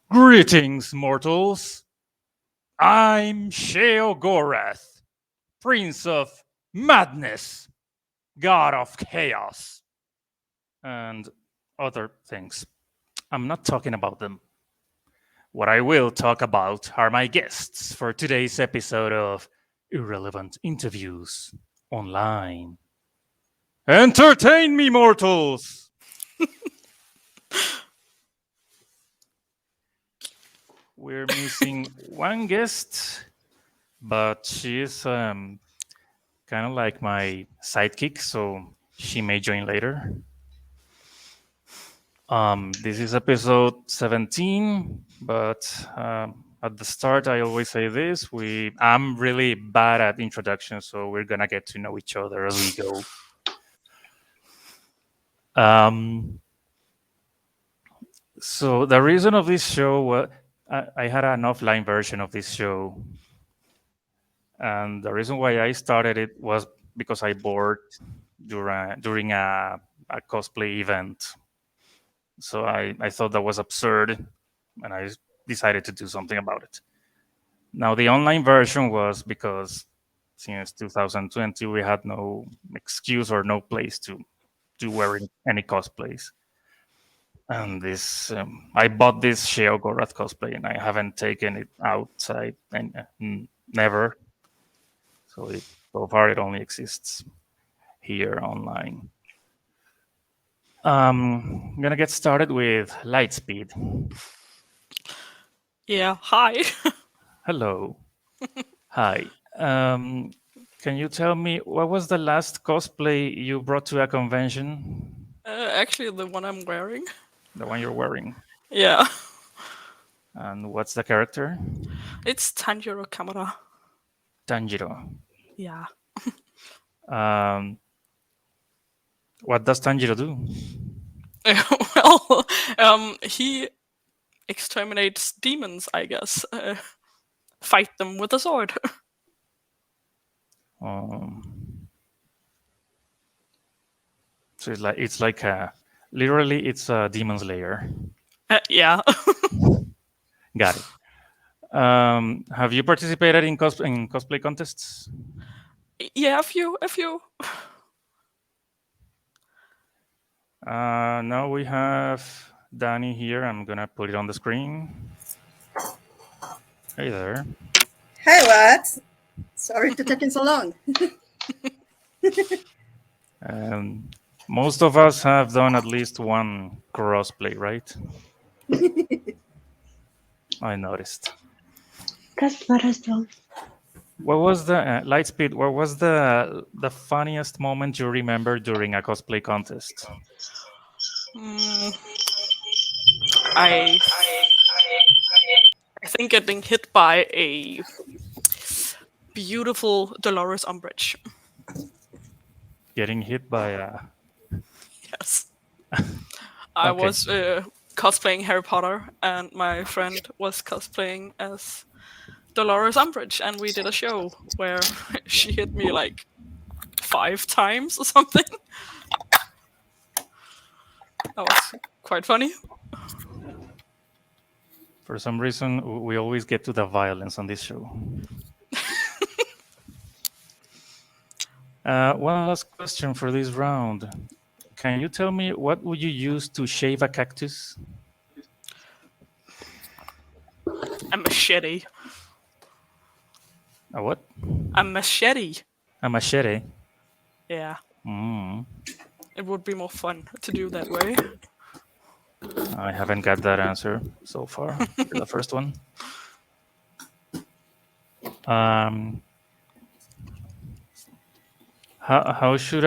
Greetings, mortals. I'm Sheogorath, Prince of Madness, God of Chaos, and other things. I'm not talking about them. What I will talk about are my guests for today's episode of Irrelevant Interviews Online. Entertain me, mortals! We're missing one guest, but she's kind of like my sidekick, so she may join later. This is episode 17, but at the start, I always say this: I'm really bad at introductions, so we're gonna get to know each other as we go. So the reason of this show, I had an offline version of this show, and the reason why I started it was because I bored during a cosplay event. So I thought that was absurd, and I decided to do something about it. Now the online version was because since 2020 we had no excuse or no place to do wearing any cosplays. And this I bought this Sheogorath cosplay and I haven't taken it outside and never. So far it only exists here online. I'm gonna get started with Lightspeed. Yeah, hi. Hello. Hi. Can you tell me what was the last cosplay you brought to a convention? Actually, the one I'm wearing. The one you're wearing. Yeah, And what's the character? it's Tanjiro Kamada. Tanjiro. Yeah. Um, what does Tanjiro do? Well, he exterminates demons, I guess. Fight them with a sword. Um, so it's like literally it's a demon slayer. Yeah. Got it. Have you participated in cosplay contests? Yeah, a few. Now we have Dani here. I'm gonna put it on the screen. Hey there. Hey, what? Sorry to taking so long. Most of us have done at least one crossplay, right? I noticed. What was the Lightspeed? What was the funniest moment you remember during a cosplay contest? I think getting hit by a beautiful Dolores Umbridge. Getting hit by a Yes. I Okay. was cosplaying Harry Potter, and my friend was cosplaying as Dolores Umbridge, and we did a show where she hit me like 5 times or something. That was quite funny. For some reason, we always get to the violence on this show. One last question for this round. Can you tell me what would you use to shave a cactus? A machete. A what? A machete. A machete. Yeah. Mm. It would be more fun to do that way. I haven't got that answer so far. You're the first one. How should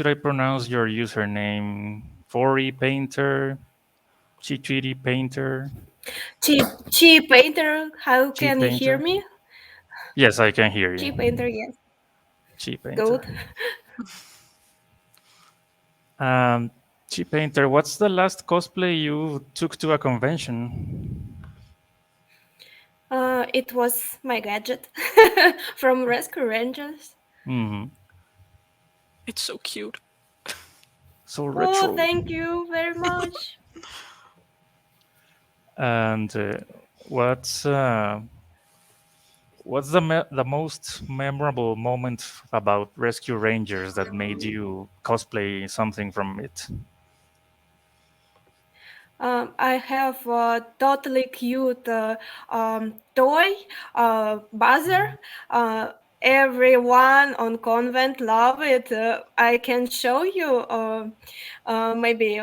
I pronounce your username? 4iiPainter, 4iiPainter. XVII, how can you hear XVII? me? Yes, I can hear you. XVII, yes. XVII. Good. XVII, what's the last cosplay you took to a convention? It was my gadget from Rescue Rangers. Hmm. It's so cute. So Oh, retro. thank you very much. And what's what's the most memorable moment about Rescue Rangers that made you cosplay something from it? I have a totally cute toy, buzzer. Uh, Everyone on convent love it. I can show you maybe.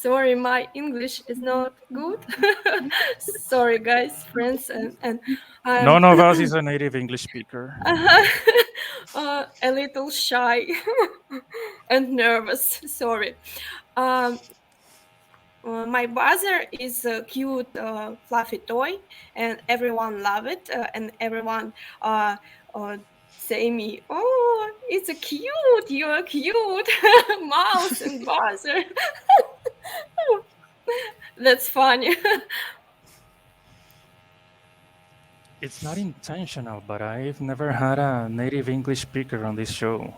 Sorry, my English is not good. Sorry, guys, friends, and I'm None of us is a native English speaker. a little shy and nervous. Sorry. Um, my buzzer is a cute, fluffy toy, and everyone love it, and everyone uh, uh, say me, "Oh, it's a cute. You're cute, mouse and buzzer." That's funny. It's not intentional, but I've never had a native English speaker on this show.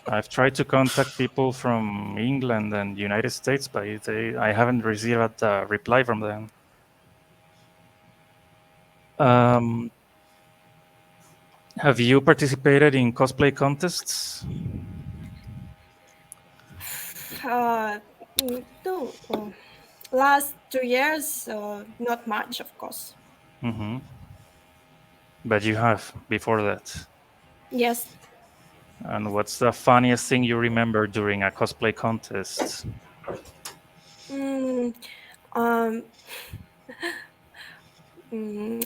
I've tried to contact people from England and United States, but I haven't received a reply from them. Um, have you participated in cosplay contests? uh, no, last 2 years, not much, of course. Hmm. But you have before that. Yes. And what's the funniest thing you remember during a cosplay contest? Mm, um, mm,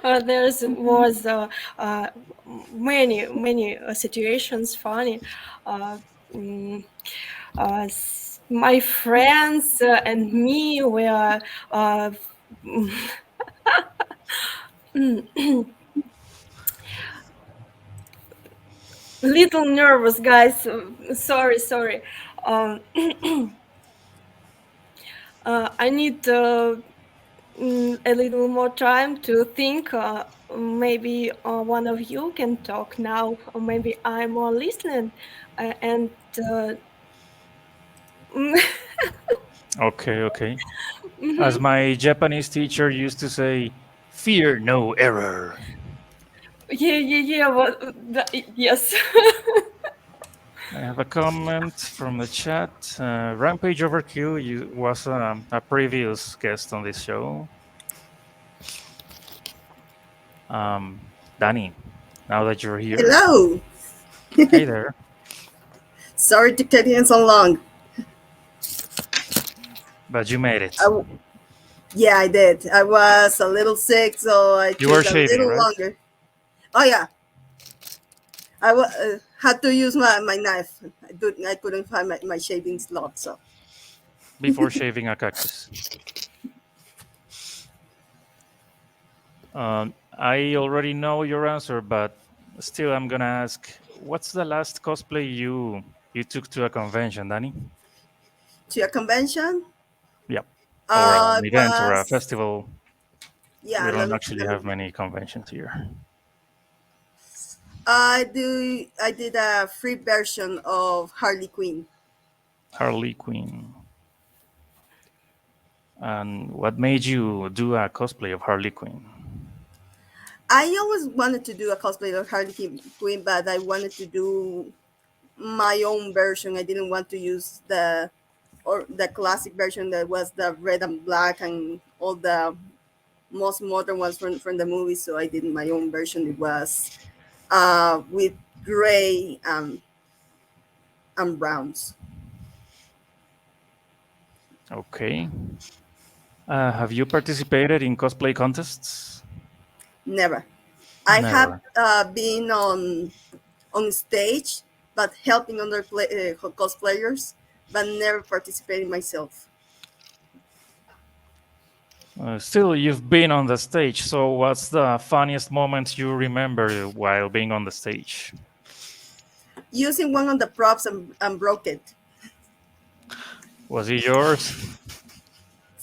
there's was many situations funny. Uh, mm, my friends and me were little nervous, guys. Sorry. Um, I need a little more time to think. Maybe one of you can talk now, or maybe I'm more listening. And Okay, okay. As mhm. my Japanese teacher used to say, fear no error. Yeah. Well, yes. I have a comment from the chat. Rampage Overkill was a previous guest on this show. Dani, now that you're here, Hello. hey there. Sorry to take it so long. But you made I it. w Yeah, I did. I was a little sick, so I You were took a shaving, little right? longer. Oh yeah, had to use my knife. I couldn't find my shaving slot, so Before shaving a cactus. I already know your answer, but still, I'm gonna ask: what's the last cosplay you took to a convention, Dani? to a convention. Yeah, or an It event or a was festival. yeah. We don't actually have many conventions here. I did a free version of Harley Quinn. Harley Quinn. And what made you do a cosplay of Harley Quinn? I always wanted to do a cosplay of Harley Quinn, but I wanted to do my own version. I didn't want to use the classic version that was the red and black and all the most modern ones from the movie. So I did my own version. It was with gray and browns. Okay. Have you participated in cosplay contests? Never. I have Never. been on stage, but helping other cosplayers, but never participating myself. Still, you've been on the stage. So, what's the funniest moment you remember while being on the stage? Using one of the props and broke it. Was it yours?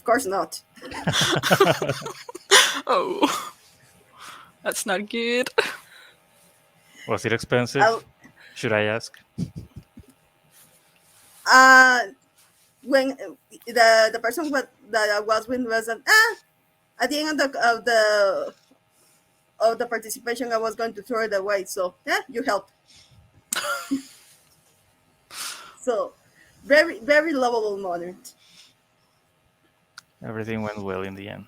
course not. Oh, that's not good. Was it expensive? I, Should I ask? when the person that I was with was at the end of the participation, I was going to throw it away. So yeah, you help. So very very lovable modern. Everything went well in the end.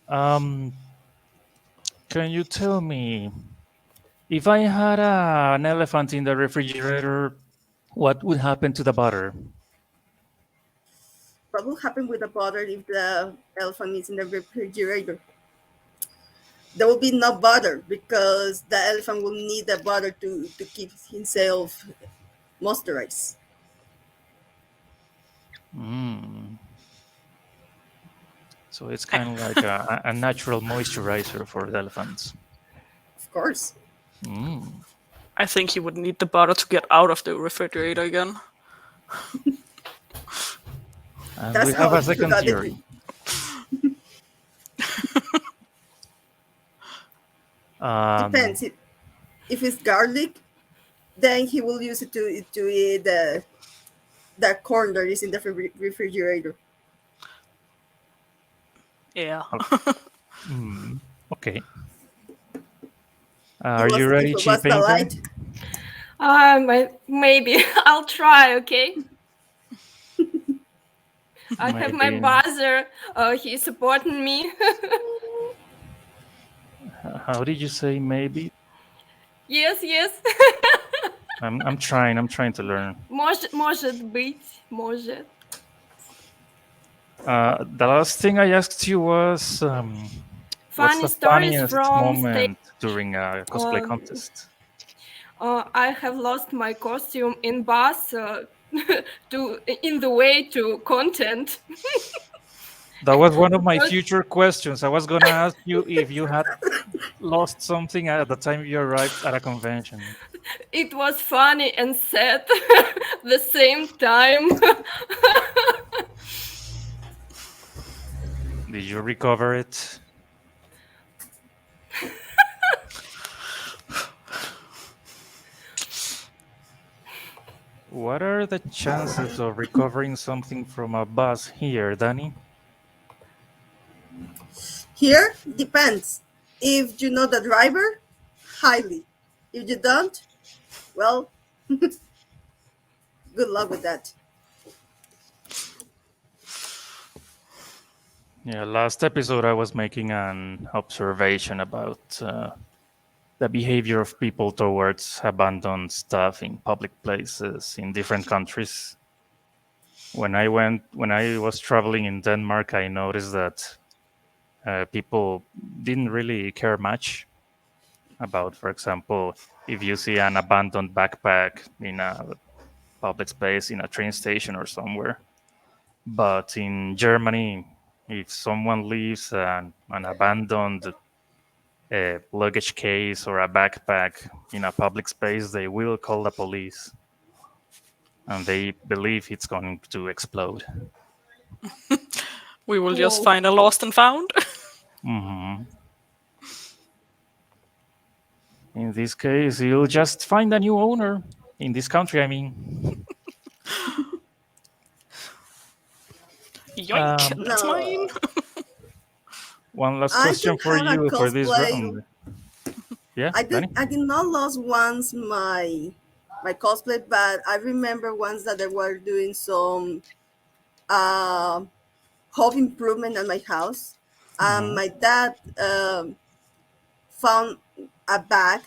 Um, can you tell me if I had an elephant in the refrigerator, what would happen to the butter? What will happen with the butter if the elephant is in the refrigerator? There will be no butter because the elephant will need the butter to keep himself moisturized. Mm. So it's kind of like a natural moisturizer for the elephants. Of course. Mm. I think you would need the butter to get out of the refrigerator again. And That's we have how a you second got theory. Depends. If it's garlic, then he will use it to eat the corn that is in the refrigerator. Yeah. Okay. Are you ready, If it was the XVII Painter? Maybe I'll try. Okay. I have my Maybe. buzzer. He's supporting me. How did you say maybe? Yes, yes. I'm trying to learn. Может быть, может. The last thing I asked you was what's Funny the stories funniest from moment during a cosplay Um, contest? I have lost my costume in bus in the way to content. That was one of my future questions. I was gonna ask you if you had lost something at the time you arrived at a convention. It was funny and sad the same time. Did you recover it? What are the chances of recovering something from a bus here, Dani? Here depends. If you know the driver, highly. If you don't, well, good luck with that. Yeah, last episode I was making an observation about the behavior of people towards abandoned stuff in public places in different countries. When I was traveling in Denmark, I noticed that people didn't really care much about, for example, if you see an abandoned backpack in a public space, in a train station or somewhere. But in Germany, if someone leaves an abandoned luggage case or a backpack in a public space, they will call the police. And they believe it's going to explode. We will just Whoa. find a lost and found. Hmm. In this case, you'll just find a new owner. In this country, I mean. Yoink, that's No. mine. One last I question did for have a you for this cosplay. round. Yeah, I Dani? did not lose once my cosplay, but I remember once that they were doing some home improvement at my house. My dad found a bag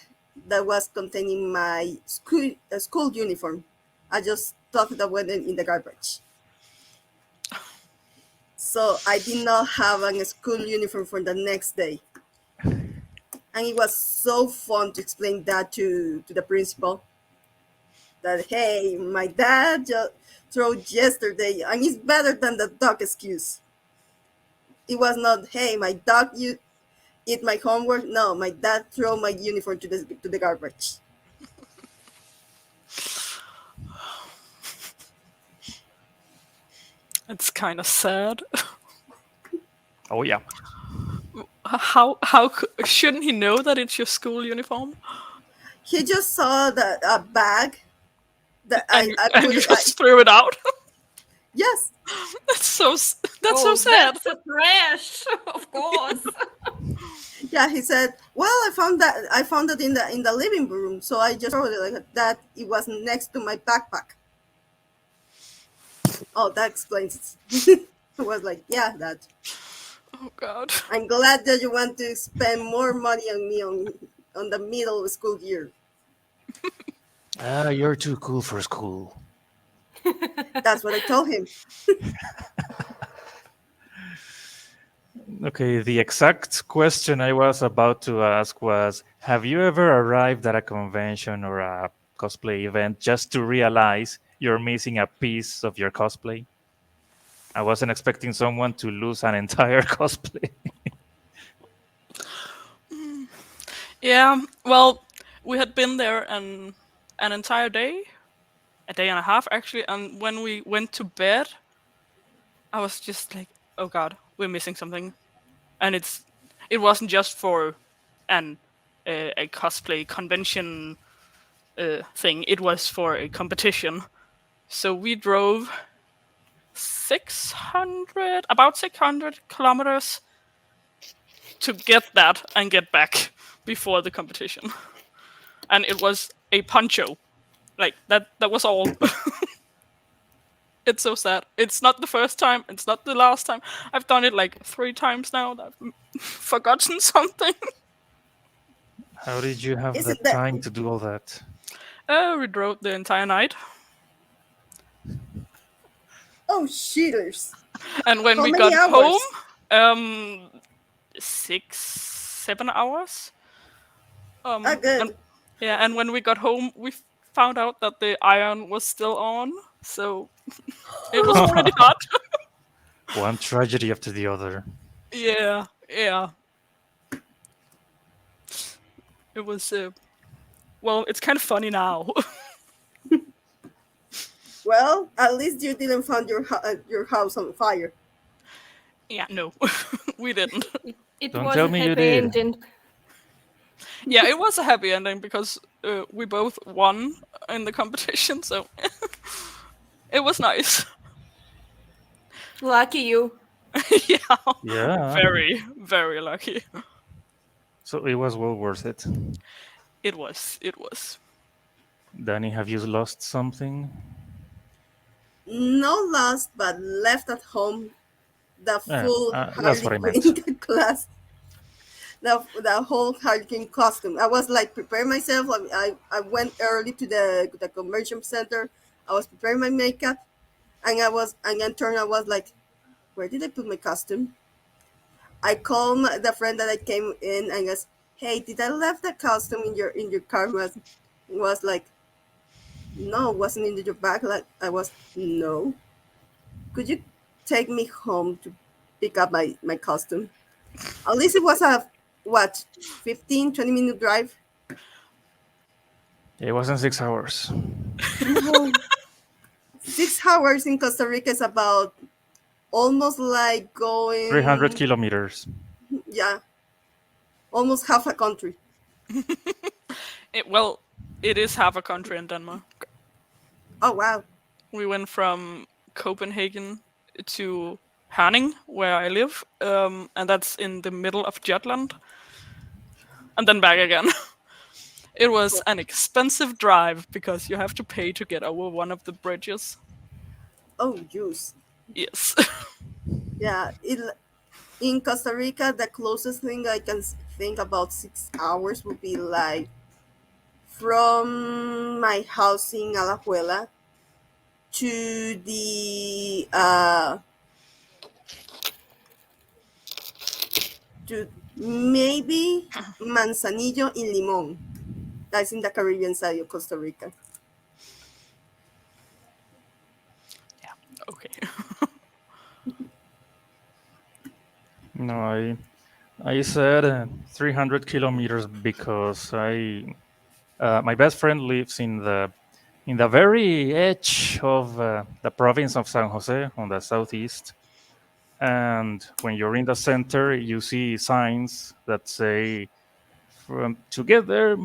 that was containing my school uniform. I just stuffed that went in the garbage. So I did not have a school uniform for the next day. And it was so fun to explain that to the principal. That, hey, my dad just threw yesterday, and it's better than the dog excuse. It was not, hey, my dog you eat my homework. No, my dad threw my uniform to the garbage. It's kind of sad. Oh yeah. How shouldn't he know that it's your school uniform? He just saw a bag that And I and put you it. just threw it out. Yes. That's so Oh, sad. that's a trash, of course. Yeah, he said, "Well, I found it in the living room, so I just wrote it like that. It was next to my backpack." Oh, that explains it. I was like, "Yeah, that. Oh God. I'm glad that you want to spend more money on me on the middle of school year." You're too cool for school. That's what I told him. Okay, the exact question I was about to ask was, have you ever arrived at a convention or a cosplay event just to realize you're missing a piece of your cosplay? I wasn't expecting someone to lose an entire cosplay. Yeah. Well, we had been there an entire day, a day and a half actually, and when we went to bed, I was just like, "Oh God, we're missing something," and it wasn't just for an a cosplay convention thing. It was for a competition. So we drove about 600 kilometers to get that and get back before the competition. And it was a poncho. Like that was all. It's so sad. It's not the first time, it's not the last time. I've done it like 3 times now. I've forgotten something. How did you have Is the it that? time to do all that? We drove the entire night. Oh, cheaters! And when How we many got home, hours? 6-7 hours. And Good. yeah, and when we got home, we found out that the iron was still on, so it was pretty hot. One tragedy after the other. Yeah, yeah. It was. Well, it's kind of funny now. Well, at least you didn't find your house on fire. Yeah, no, we didn't. It Don't was tell a me you happy did. ending. Yeah, it was a happy ending because we both won in the competition, so it was nice. Lucky you. Yeah, Yeah. very, very lucky. So it was well worth it. It was. It was. Danny, have you lost something? No lost, but left at home the full That's Harley what I meant. Quinn class. The whole Harley Quinn costume. I was like preparing myself. I went early to the convention center. I was preparing my makeup, and then turned. I was like, where did I put my costume? I called the friend that I came in and asked, "Hey, did I left the costume in your car?" Was like, "No, it wasn't in your bag." Like I was, "No. Could you take me home to pick up my costume?" At least it was a what 15-20 minute drive. It wasn't 6 hours. No. 6 hours in Costa Rica is about almost like 300 going, kilometers. yeah, almost half a country. Well, it is half a country in Denmark. Oh wow. We went from Copenhagen to Herning, where I live, and that's in the middle of Jutland, and then back again. It was an expensive drive because you have to pay to get over one of the bridges. Oh juice. Yes. Yeah, in Costa Rica, the closest thing I can think about 6 hours would be like from my house in Alajuela to the to maybe Manzanillo in Limon. That's in the Caribbean side of Costa Rica. Okay. No, I said 300 kilometers because my best friend lives in in the very edge of the province of San Jose on the southeast. And when you're in the center, you see signs that say, from to get there,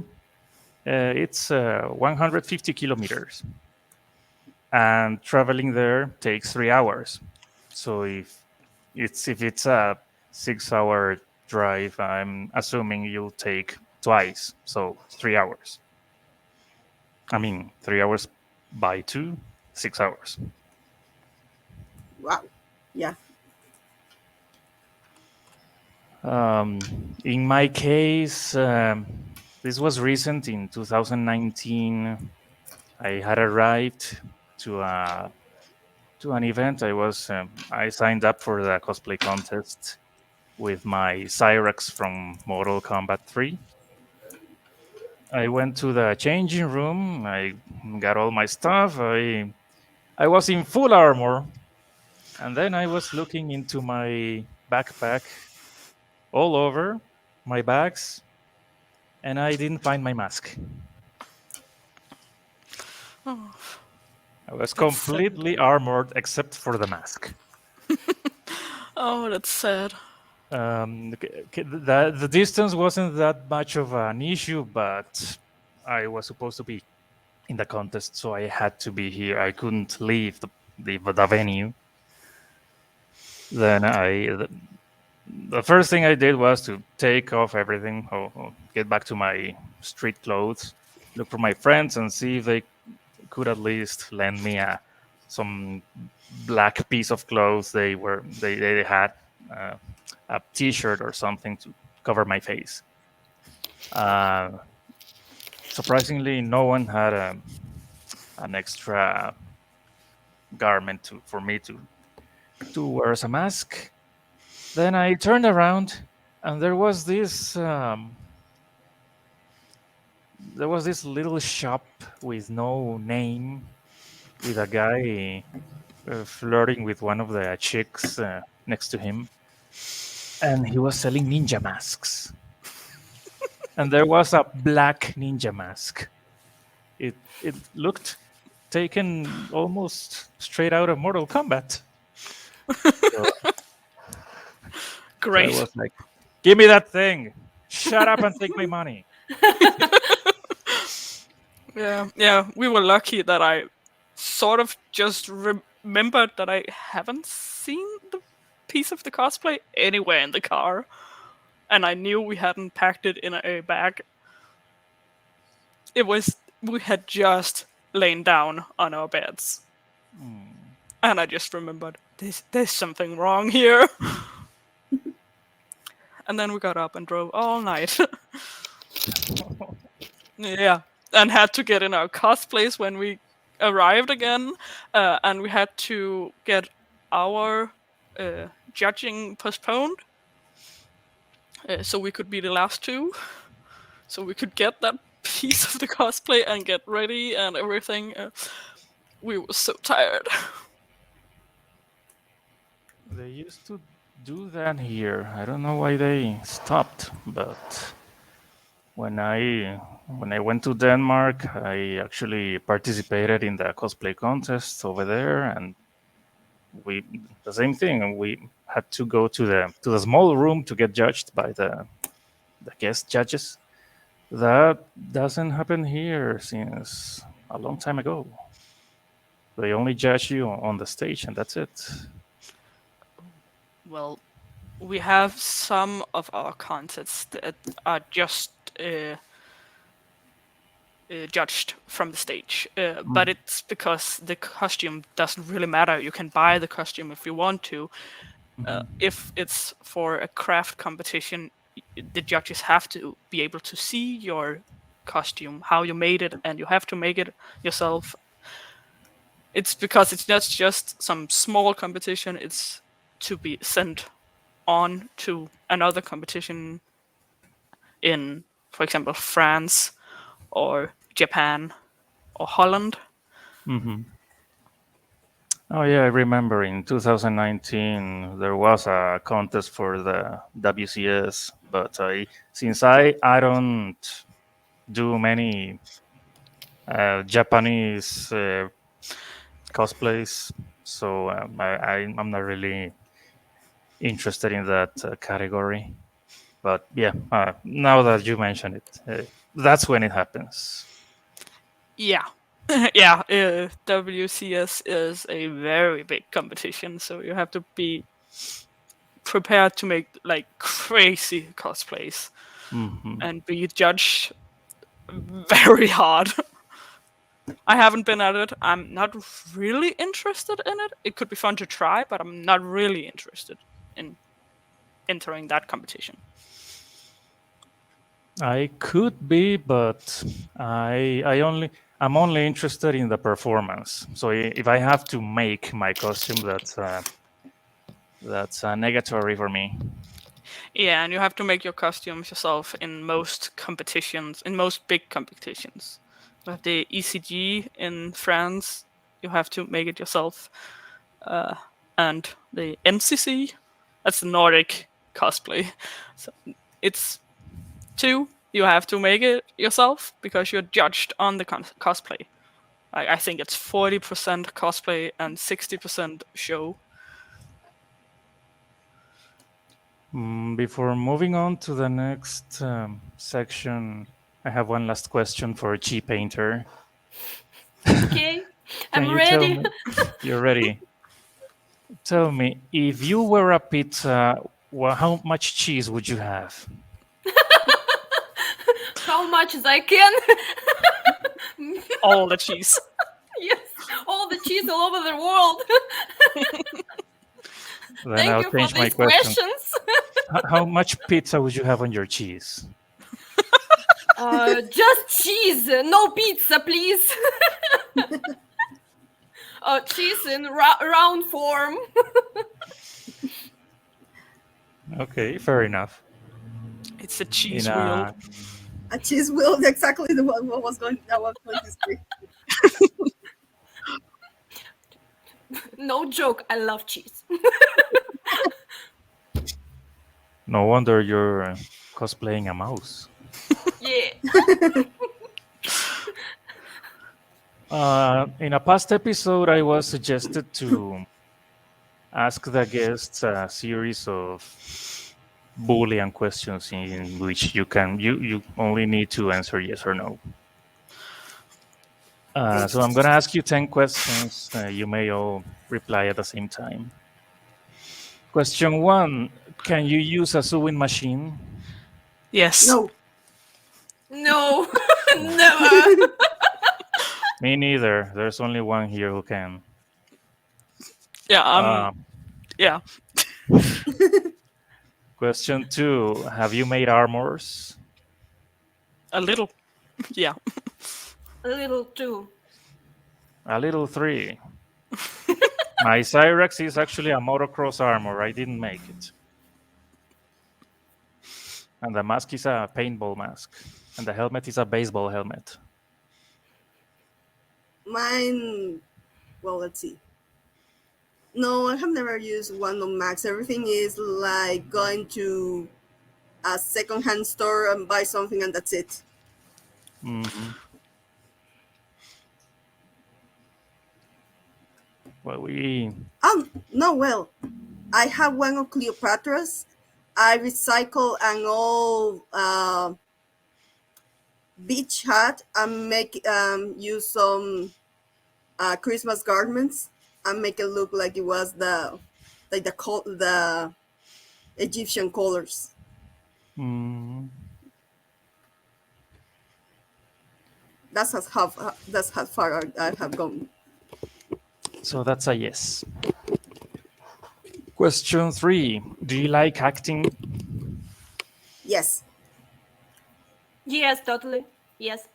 it's 150 kilometers. And traveling there takes 3 hours. So if it's a 6 hour drive, I'm assuming you'll take twice, so 3 hours. I mean, 3 hours by two, 6 hours. Wow. Yeah. In my case, this was recent in 2019. I had arrived to a to an event. I signed up for the cosplay contest with my Cyrax from Mortal Kombat 3. I went to the changing room. I got all my stuff. I was in full armor, and then I was looking into my backpack all over my bags, and I didn't find my mask. Oh, I was that's sad. completely armored except for the mask. Oh, that's sad. The distance wasn't that much of an issue, but I was supposed to be in the contest, so I had to be here. I couldn't leave the venue. Then the first thing I did was to take off everything, get back to my street clothes, look for my friends, and see if they could at least lend me some black piece of clothes they had, uh, a T-shirt or something to cover my face. Uh, Surprisingly, no one had an extra garment for me to wear as a mask. Then I turned around, and there was this little shop with no name, with a guy flirting with one of the chicks next to him, and he was selling ninja masks. And there was a black ninja mask. It looked taken almost straight out of Mortal Kombat. So I Great. was like, "Give me that thing! Shut up and take my money!" Yeah. We were lucky that I sort of just remembered that I haven't seen the piece of the cosplay anywhere in the car, and I knew we hadn't packed it in a bag. We had just lain down on our beds, and I just remembered there's something wrong here. And then we got up and drove all night. Yeah, and had to get in our cosplays when we arrived again, and we had to get our judging postponed, so we could be the last two, so we could get that piece of the cosplay and get ready and everything. We were so tired. They used to do that here. I don't know why they stopped, but when I went to Denmark, I actually participated in the cosplay contest over there, and we the same thing. We had to go to the small room to get judged by the guest judges. That doesn't happen here since a long time ago. They only judge you on the stage, and that's it. Well, we have some of our contests that are just judged from the stage, but it's because the costume doesn't really matter. You can buy the costume if you want to. If it's for a craft competition, the judges have to be able to see your costume, how you made it, and you have to make it yourself. It's because it's not just some small competition, it's to be sent on to another competition in, for example, France or Japan or Holland. Oh yeah, I remember in 2019 there was a contest for the WCS, but since I don't do many Japanese cosplays. So I'm not really interested in that category. But yeah, now that you mention it, that's when it happens. Yeah. Yeah, WCS is a very big competition, so you have to be prepared to make like crazy cosplays Hmm. and be judged very hard. I haven't been at it. I'm not really interested in it. It could be fun to try, but I'm not really interested in entering that competition. I could be, but I'm only interested in the performance. So if I have to make my costume, that's negatory for me. Yeah, and you have to make your costumes yourself in most competitions, in most big competitions. You have the ECG in France, you have to make it yourself. And the NCC, that's the Nordic cosplay. So it's two, you have to make it yourself because you're judged on the cosplay. I think it's 40% cosplay and 60% show. Before moving on to the next section, I have one last question for XVII.Painter. Okay, Can I'm you tell ready. me? You're ready. Tell me, if you were a pizza, well, how much cheese would you have? How much as I can. All the cheese. Yes, all the cheese all over the world. Then Thank I'll you for change my these question. questions. How much pizza would you have on your cheese? Just cheese, no pizza, please. Cheese in round form. Okay, fair enough. It's a cheese In wheel. A cheese wheel, exactly the one I was going to say. No joke, I love cheese. No wonder you're cosplaying a mouse. Yeah. In a past episode, I was suggested to ask the guests a series of Boolean questions in which you only need to answer yes or no. Okay. So I'm going to ask you 10 questions. You may all reply at the same time. Question one: can you use a sewing machine? Yes. No. No. Never. Me neither. There's only one here who can. Yeah, Um, yeah. Question two: have you made armors? A little. Yeah. A little too. A little three. My Cyrex is actually a motocross armor. I didn't make it. And the mask is a paintball mask. And the helmet is a baseball helmet. Mine, well, let's see. No, I have never used one on Max. Everything is like going to a secondhand store and buy something, and that's it. Mm-hmm. Well, No, well, I have one of Cleopatra's. I recycle an old beach hat and make use some Christmas garments and make it look like it was the Egyptian colors. Mm, That's how far I have gone. so that's a yes. Question three: do you like acting? Yes, Yes, totally. Yes.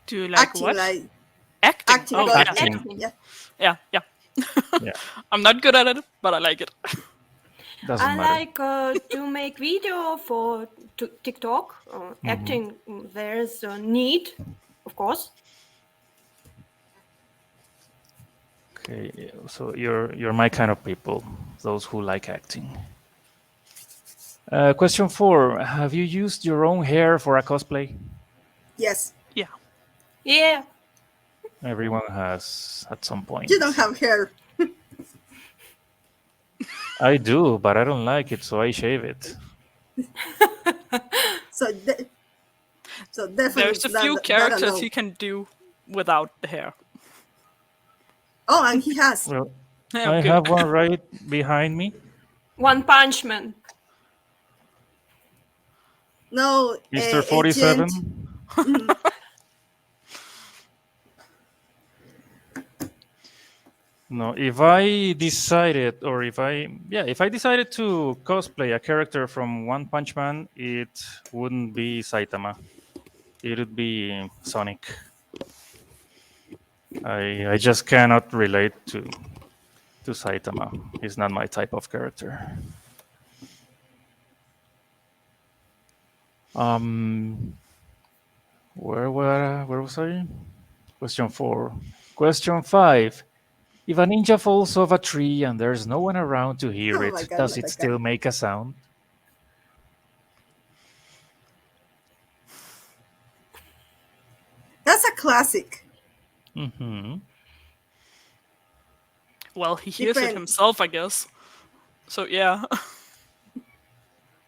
Do you like acting what? like Acting. acting. Oh, Like, yeah. Acting. yeah. Yeah, yeah. Yeah, I'm not good at it, but I like it. doesn't I matter. like to make video for TikTok. Acting, there's a need, of course. Okay, so you're my kind of people, those who like acting. Question four: have you used your own hair for a cosplay? Yes. Yeah. Yeah. Everyone has at some point. You don't have hair. I do, but I don't like it, so I shave it. So, so definitely There's a few that I characters know. he can do without the hair. Oh, and he has. Well, Oh, I good. have one right behind me. One Punch Man. No, Mr. 47. agent. Mhm. No, if I decided, or if I decided to cosplay a character from One Punch Man, it wouldn't be Saitama. It would be Sonic. I just cannot relate to Saitama. He's not my type of character. Where was I? Question 4. Question 5. If a ninja falls off a tree and there's no one around to hear Oh my it, god, does my it god. still make a sound? That's a classic. Mm-hmm. Well, he hears it Depends. himself, I guess. So yeah,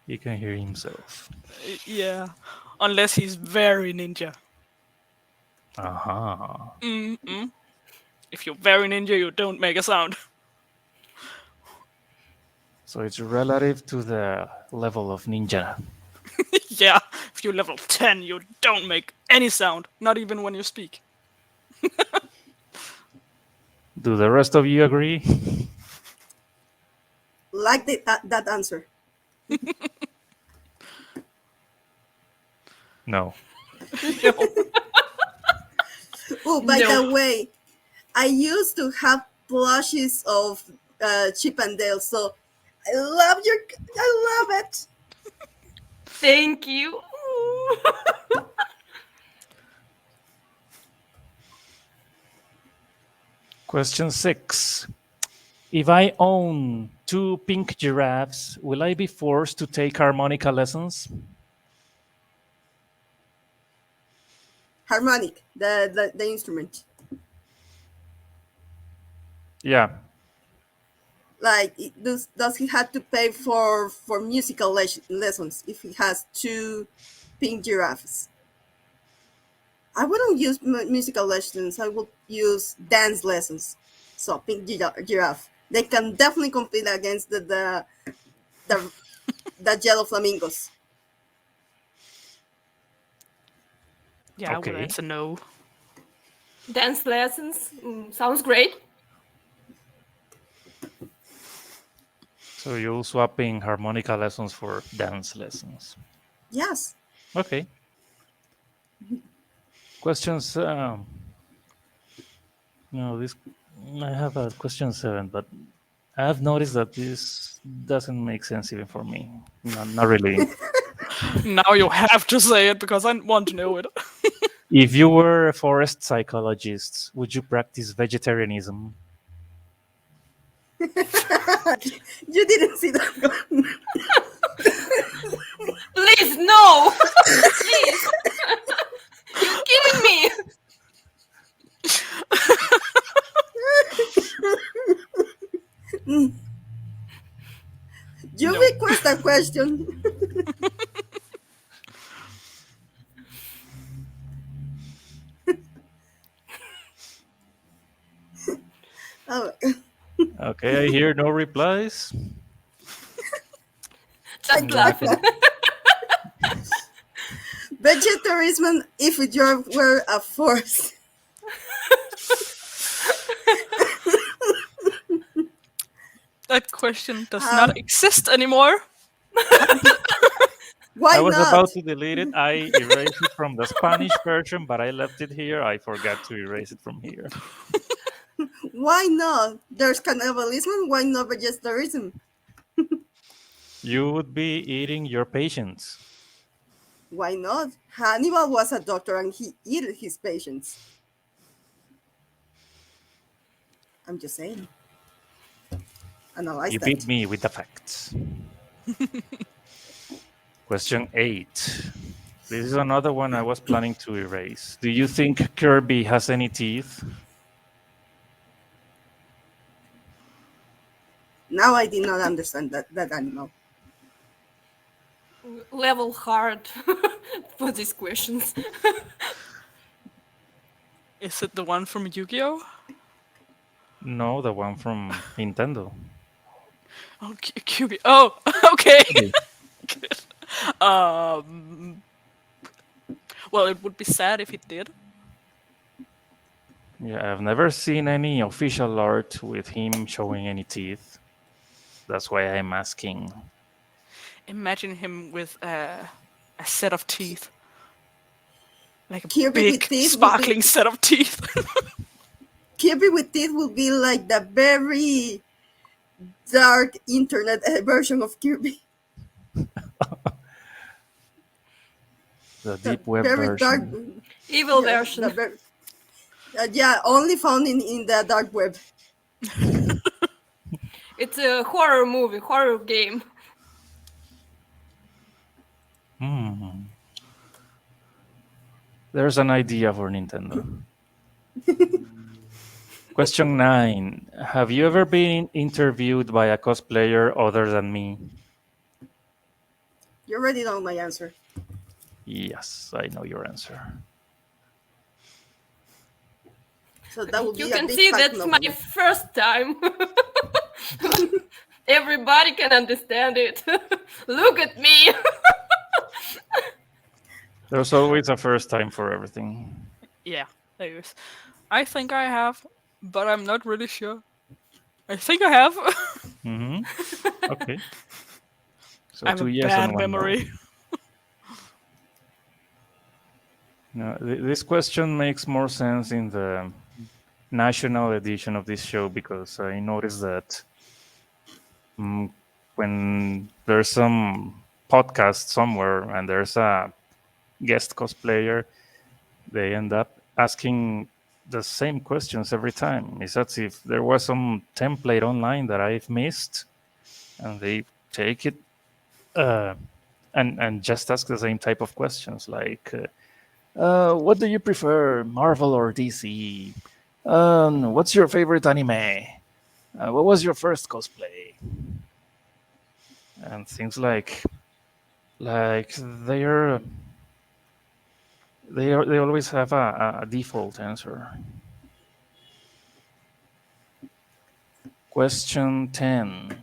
He can hear himself. yeah. Unless he's very ninja. Uh-huh. If you're very ninja, you don't make a sound. So it's relative to the level of ninja. Yeah, if you're level 10, you don't make any sound, not even when you speak. Do the rest of you agree? Like that answer. No. Oh, by No. the way, I used to have plushies of Chip and Dale, so I love it. Thank you. Question 6. If I own 2 pink giraffes, will I be forced to take harmonica lessons? Harmonic, the instrument. Yeah. Like, does he have to pay for musical lessons if he has 2 pink giraffes? I wouldn't use musical lessons. I would use dance lessons. So pink giraffe. They can definitely compete against the yellow flamingos. Yeah, I Okay. would answer no. Dance lessons. Sounds great. So you're swapping harmonica lessons for dance lessons. Yes. Okay. Questions. No, this. I have a question 7, but I have noticed that this doesn't make sense even for me. Not really. Now you have to say it because I want to know it. If you were a forest psychologist, would you practice vegetarianism? You didn't see that one. Please, no. Please. You're kidding me. You No. request a question. Oh, Okay, I hear no replies. Just laughing. vegetarianism if you were a force. That question does not exist anymore. Why I was not? about to delete it. I erased it from the Spanish version, but I left it here. I forgot to erase it from here. Why not? There's cannibalism. Why not vegetarianism? You would be eating your patients. Why not? Hannibal was a doctor and he ate his patients. I'm just saying. Analyze You that. beat me with the facts. Question 8. This is another one I was planning to erase. Do you think Kirby has any teeth? Now I did not understand that animal. Level hard for these questions. Is it the one from Yu-Gi-Oh? No, the one from Nintendo. Oh, QB. Oh, okay. Kirby. Well, it would be sad if it did. Yeah, I've never seen any official art with him showing any teeth. That's why I'm asking. Imagine him with a set of teeth. Like a Kirby big, with teeth sparkling set of teeth. Kirby with teeth will be like the very dark internet version of Kirby. The deep web Very version. dark. Evil Yeah, version. yeah, only found in the dark web. It's a horror movie, horror game. There's an idea for Nintendo. Question 9. Have you ever been interviewed by a cosplayer other than me? You already know my answer. Yes, I know your answer. So that would You be a can big see fat that's no. my first time. Everybody can understand it. Look at me. There's always a first time for everything. Yeah, there is. I think I have, but I'm not really sure. I think I have. Okay. So I have 2 a years bad and 1 no. memory. No, this question makes more sense in the national edition of this show because I noticed that when there's some podcast somewhere and there's a guest cosplayer, they end up asking the same questions every time. It's as if there was some template online that I've missed, and they take it and just ask the same type of questions, like, what do you prefer, Marvel or DC? What's your favorite anime? What was your first cosplay? And things like they always have a default answer. Question 10.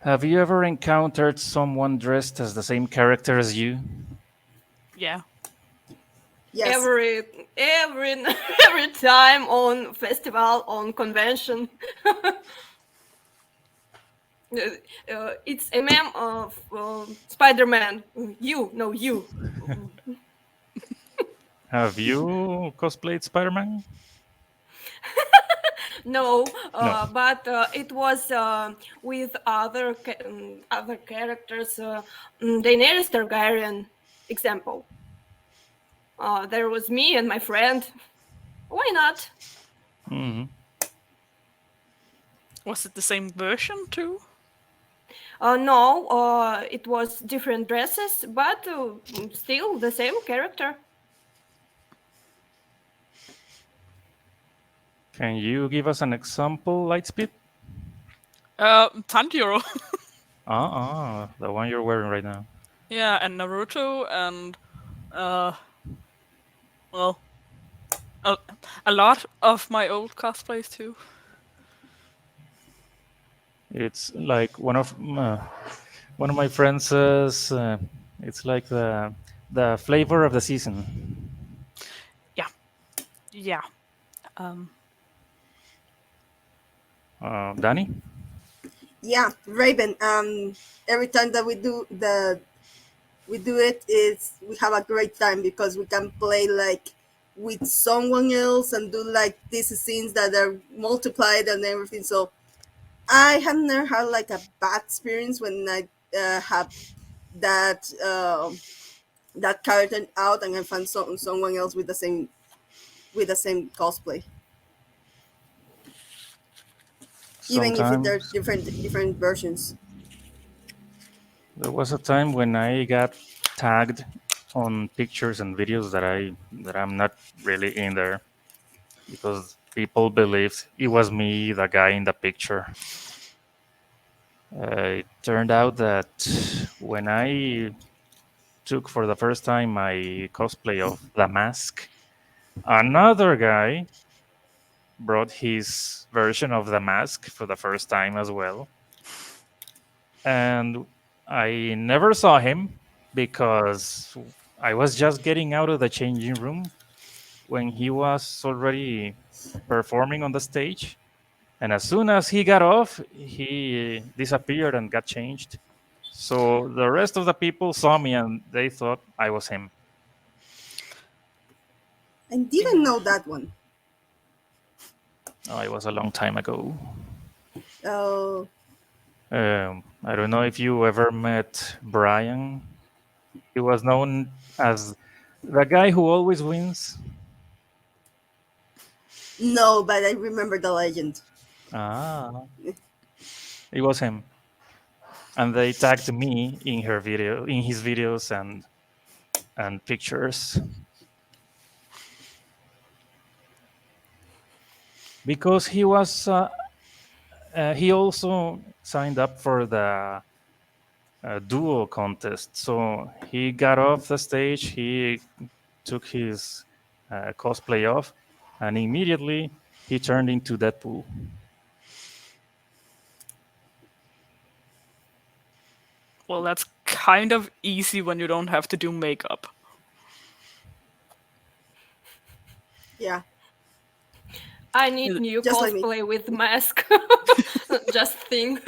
Have you ever encountered someone dressed as the same character as you? Yeah. Yes. Every time on festival, on convention. It's a meme of Spider-Man. You. Have you cosplayed Spider-Man? No, No. but it was with other characters. Daenerys Targaryen example. There was me and my friend. Why not? Was it the same version too? No, it was different dresses, but still the same character. Can you give us an example, Lightspeed? Tanjiro. The one you're wearing right now. Yeah, and Naruto, and well, a lot of my old cosplays too. It's like one of my friends says it's like the flavor of the season. Yeah. Dani? Yeah, Raven. Every time that we do it, we have a great time because we can play like with someone else and do like these scenes that are multiplied and everything. So I have never had like a bad experience when I have that that character out and I find someone else with the same cosplay. Even if they're different versions. There was a time when I got tagged on pictures and videos that I'm not really in there because people believed it was me, the guy in the picture. It turned out that when I took for the first time my cosplay of the mask, another guy brought his version of the mask for the first time as well. And I never saw him because I was just getting out of the changing room when he was already performing on the stage. And as soon as he got off, he disappeared and got changed. So the rest of the people saw me and they thought I was him. I didn't know that one. Oh, it was a long time ago. Oh, I don't know if you ever met Brian. He was known as the guy who always wins. no, but I remember the legend. Ah, it was him. And they tagged me in in his videos and pictures because he also signed up for the duo contest. So he got off the stage, he took his cosplay off, and immediately he turned into Deadpool. Well, that's kind of easy when you don't have to do makeup. Yeah, I need new just like me. cosplay with mask. Just think.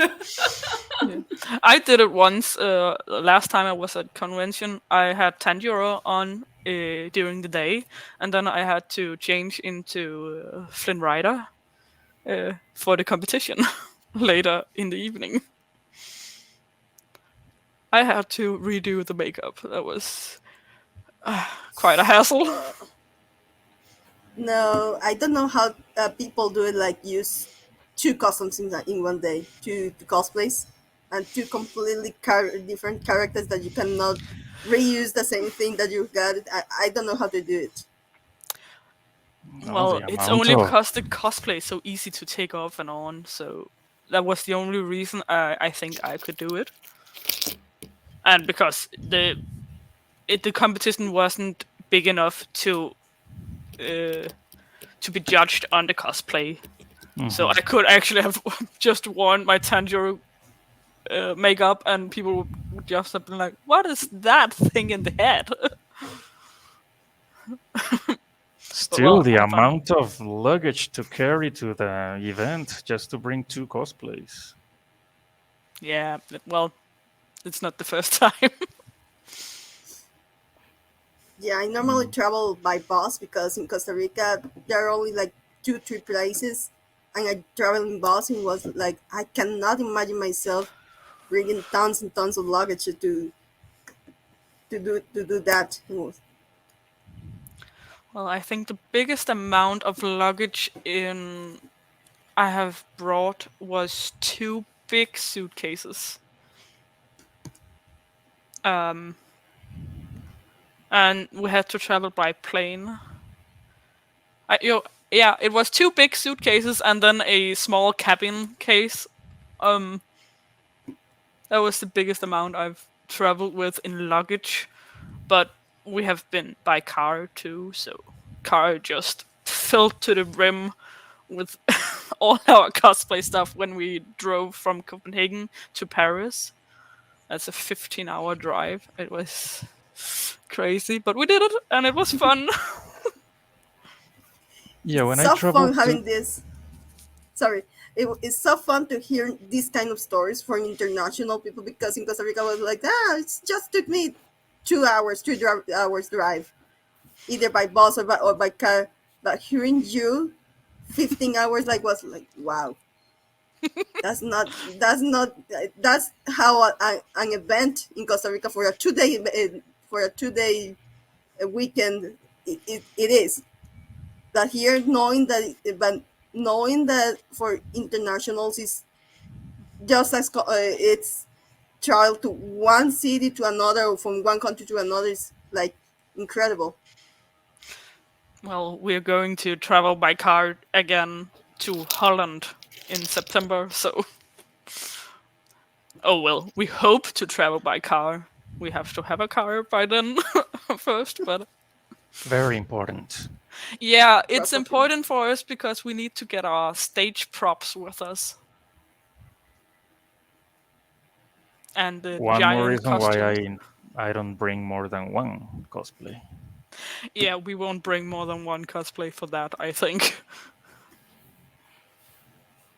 I did it once. Last time I was at convention, I had Tanjiro on during the day, and then I had to change into Flynn Rider for the competition later in the evening. I had to redo the makeup. That was quite a hassle. No, I don't know how people do it. Like use two costumes in one day, two cosplays, and two completely different characters that you cannot reuse the same thing that you got. I don't know how to do it. Well, The it's amount only of because the cosplay is so easy to take off and on, so that was the only reason I think I could do it. And because the competition wasn't big enough to be judged on the cosplay, so I could actually have just worn my Tanjiro makeup, and people would just have been like, "What is that thing in the head?" still well, the I found- amount of luggage to carry to the event just to bring two cosplays. yeah, well, it's not the first time. Yeah, I normally travel by bus because in Costa Rica there are only like 2-3 places, and I travel in bus and was like I cannot imagine myself bringing tons and tons of luggage to do that. Well, I think the biggest amount of luggage I have brought was 2 big suitcases. And we had to travel by plane. Yeah, it was 2 big suitcases and then a small cabin case. That was the biggest amount I've traveled with in luggage. But we have been by car too, so car just filled to the rim with all our cosplay stuff when we drove from Copenhagen to Paris. That's a 15-hour drive. It was crazy, but we did it and it was fun. Yeah, when I So fun traveled to having this. Sorry, it's so fun to hear these kind of stories from international people because in Costa Rica I was like, it just took me 2 hours, 2 hours drive, either by bus or by car. But hearing you, 15 hours like was like wow. That's how an event in Costa Rica for a 2 day weekend it is. That here but knowing that for internationals is just as it's travel to one city to another or from one country to another is like incredible. Well, we're going to travel by car again to Holland in September, so. Oh, well, we hope to travel by car. We have to have a car by then first, but. Very important. Yeah, it's Proper things. important for us because we need to get our stage props with us. And the One more giant reason why costume. I don't bring more than one cosplay. Yeah, we won't bring more than one cosplay for that, I think.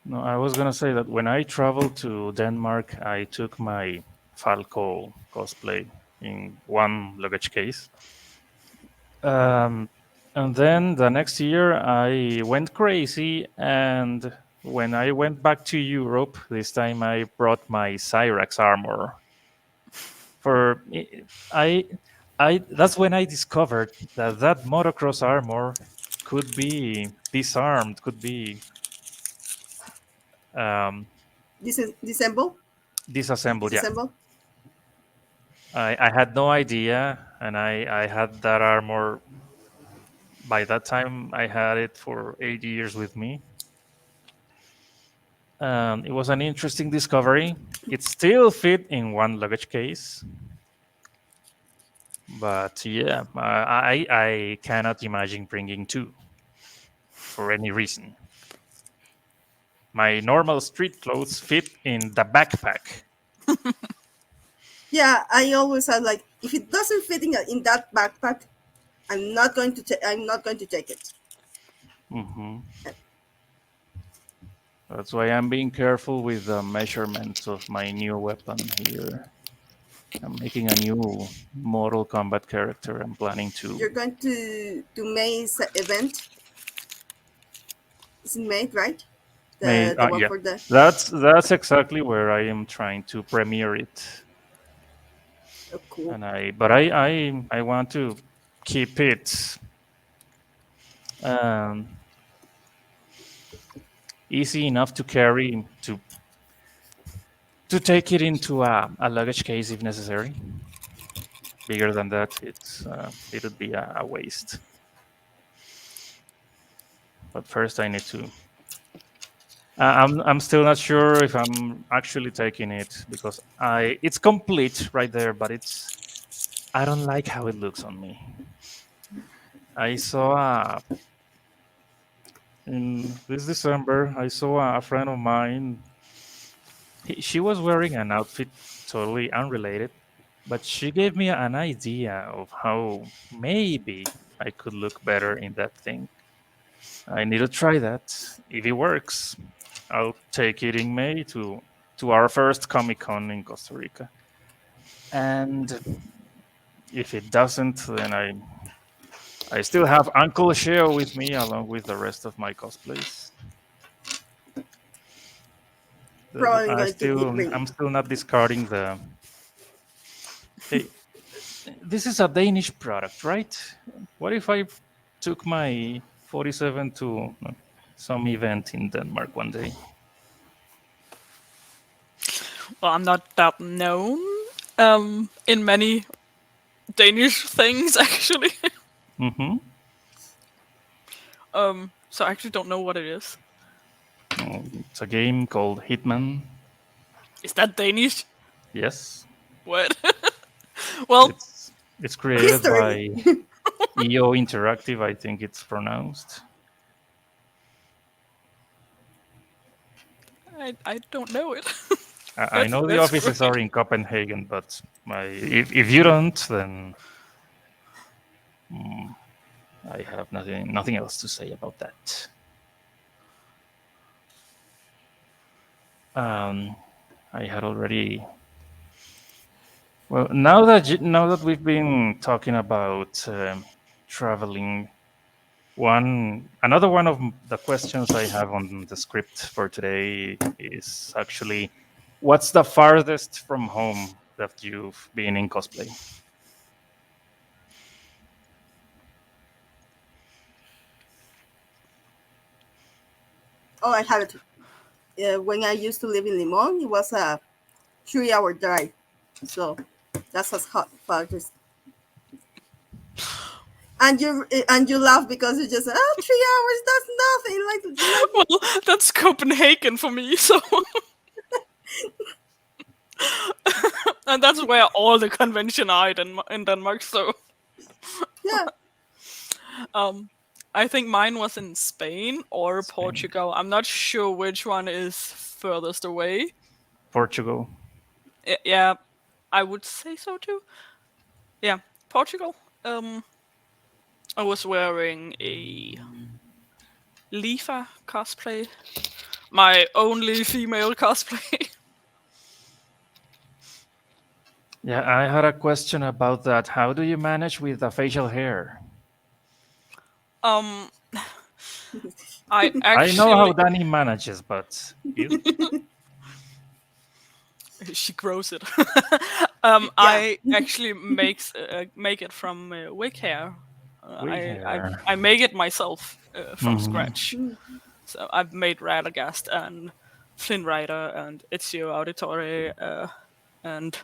No, I was gonna say that when I traveled to Denmark, I took my Falco cosplay in one luggage case. And then the next year, I went crazy, and when I went back to Europe, this time I brought my Cyrax armor. For I, that's when I discovered that that motocross armor could be disarmed, could be um, Disassemble, disassembled. Yeah, disassemble. I had no idea, and I had that armor. By that time, I had it for 8 years with me. It was an interesting discovery. It still fit in one luggage case, but yeah, I cannot imagine bringing two for any reason. My normal street clothes fit in the backpack. Yeah, I always had like, if it doesn't fit in that backpack, I'm not going to I'm not going to take it. Hmm. That's why I'm being careful with the measurements of my new weapon here. I'm making a new Mortal Kombat character. I'm planning to. You're going to May's event. It's in May, right? The one Yeah, for the that's exactly where I am trying to premiere it. cool. And I want to keep it um, easy enough to carry to take it into a luggage case if necessary. Bigger than that, it would be a waste. But first, I need to. I'm still not sure if I'm actually taking it because it's complete right there, but I don't like how it looks on me. I saw in this December, I saw a friend of mine. She was wearing an outfit totally unrelated, but she gave me an idea of how maybe I could look better in that thing. I need to try that. If it works, I'll take it in May to our first Comic Con in Costa Rica. And if it doesn't, then I still have Uncle Sheo with me along with the rest of my cosplays. Probably going to bring. I'm still not discarding the. Hey, this is a Danish product, right? What if I took my 47 to some event in Denmark one day? Well, I'm not that known in many Danish things, actually. Mm-hmm. So I actually don't know what it is. It's a game called Hitman. Is that Danish? Yes, What? Well, it's created by History. EO Interactive. I think it's pronounced. I don't know it. I know the That's offices great. are in Copenhagen, but if you don't, then I have nothing else to say about that. I had already. Well, now that we've been talking about traveling, another one of the questions I have on the script for today is actually, what's the farthest from home that you've been in cosplay? Oh, I have it. When I used to live in Limon, it was a 3-hour drive. So that's as hot farthest. and you laugh because you just 3 hours. That's nothing. Like Well, that's Copenhagen for me. So, and that's where all the convention are in Denmark. So, yeah. I think mine was in Spain or Spain. Portugal. I'm not sure which one is furthest away. Portugal. Yeah, I would say so too. Yeah, Portugal. I was wearing a Lifa cosplay, my only female cosplay. Yeah, I had a question about that. How do you manage with the facial hair? um, I I know how actually Dani manages, but you? she grows it. Yeah. I actually make it from wig hair. Wig hair. I make it myself from Mhm. scratch. So I've made Radagast and Flynn Rider and Ezio Auditore and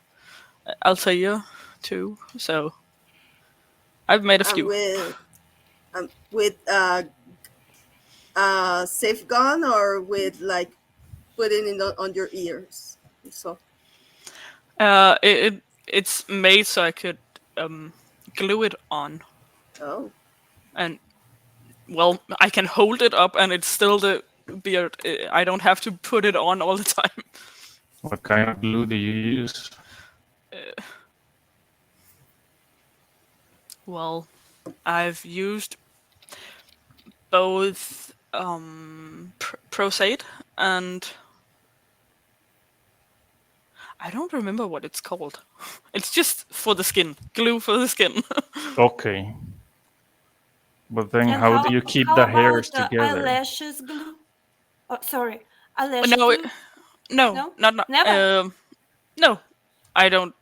Altair too. So I've made a And few. with safe gun or with like putting it on your ears. So It's made so I could glue it on, oh and well, I can hold it up, and it's still the beard. I don't have to put it on all the time. What kind of glue do you use? Well, I've used both Prosade and I don't remember what it's called. It's just for the skin, glue for the skin. Okay. But then And how do you keep the how hairs about the together? eyelashes glue? Oh, sorry, eyelash no, glue? no, No, not never. no. I don't.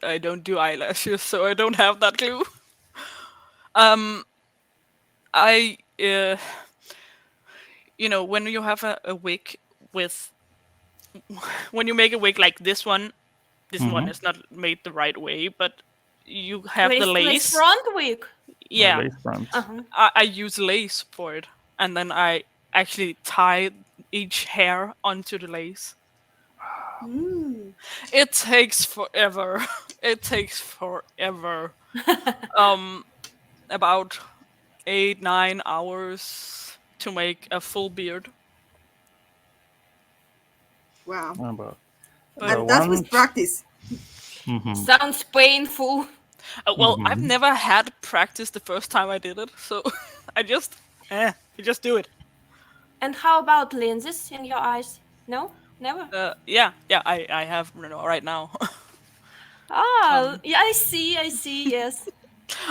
I don't do eyelashes, so I don't have that glue. I when you have a wig with when you make a wig like this one is not made the right way, but you have Where the is lace lace. front wig? Or Yeah, lace front? Uh-huh. I use lace for it, and then I actually tie each hair onto the lace. It takes forever. It takes forever. About 8-9 hours to make a full beard. wow. But But the And that's one. with practice. Sounds painful. well, I've never had practice the first time I did it, so I just you just do it. And how about lenses in your eyes? No, never. Yeah, I have right now. Ah, yeah, I see. Yes.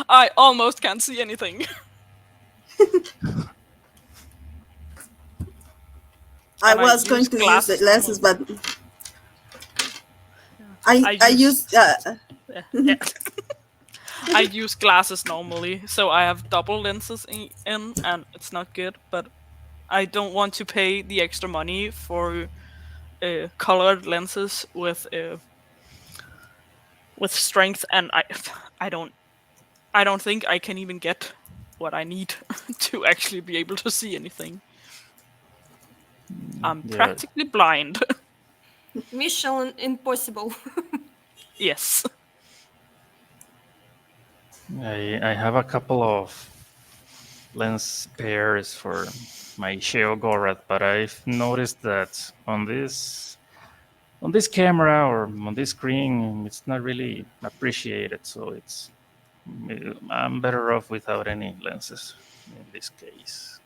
I almost can't see anything. I And I was going use to use the glasses lenses, normally. but I I use use yeah. I use glasses normally, so I have double lenses in, and it's not good. But I don't want to pay the extra money for colored lenses with strength, and I don't think I can even get what I need to actually be able to see anything. I'm Yeah. practically blind. Mission impossible. Yes. I have a couple of lens pairs for my Sheo Gorath, but I've noticed that on this camera or on this screen, it's not really appreciated. So I'm better off without any lenses in this case.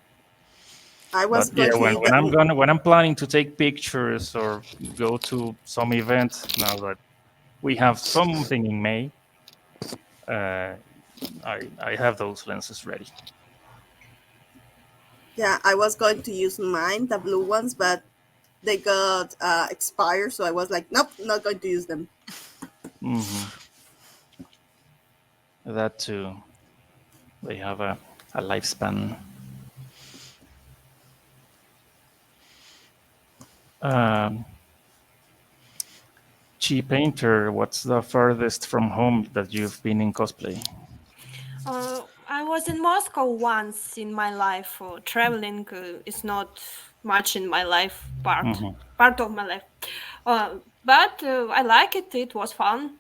I But was yeah, going to use when I'm planning to take pictures or go to some event, now that we have something in May, I have those lenses ready. yeah, I was going to use mine, the blue ones, but they got expired, so I was like, nope, not going to use them. That too. They have a lifespan. XVII Painter, what's the furthest from home that you've been in cosplay? was in Moscow once in my life. Traveling is not much in my life part of my life, but I like it. It was fun.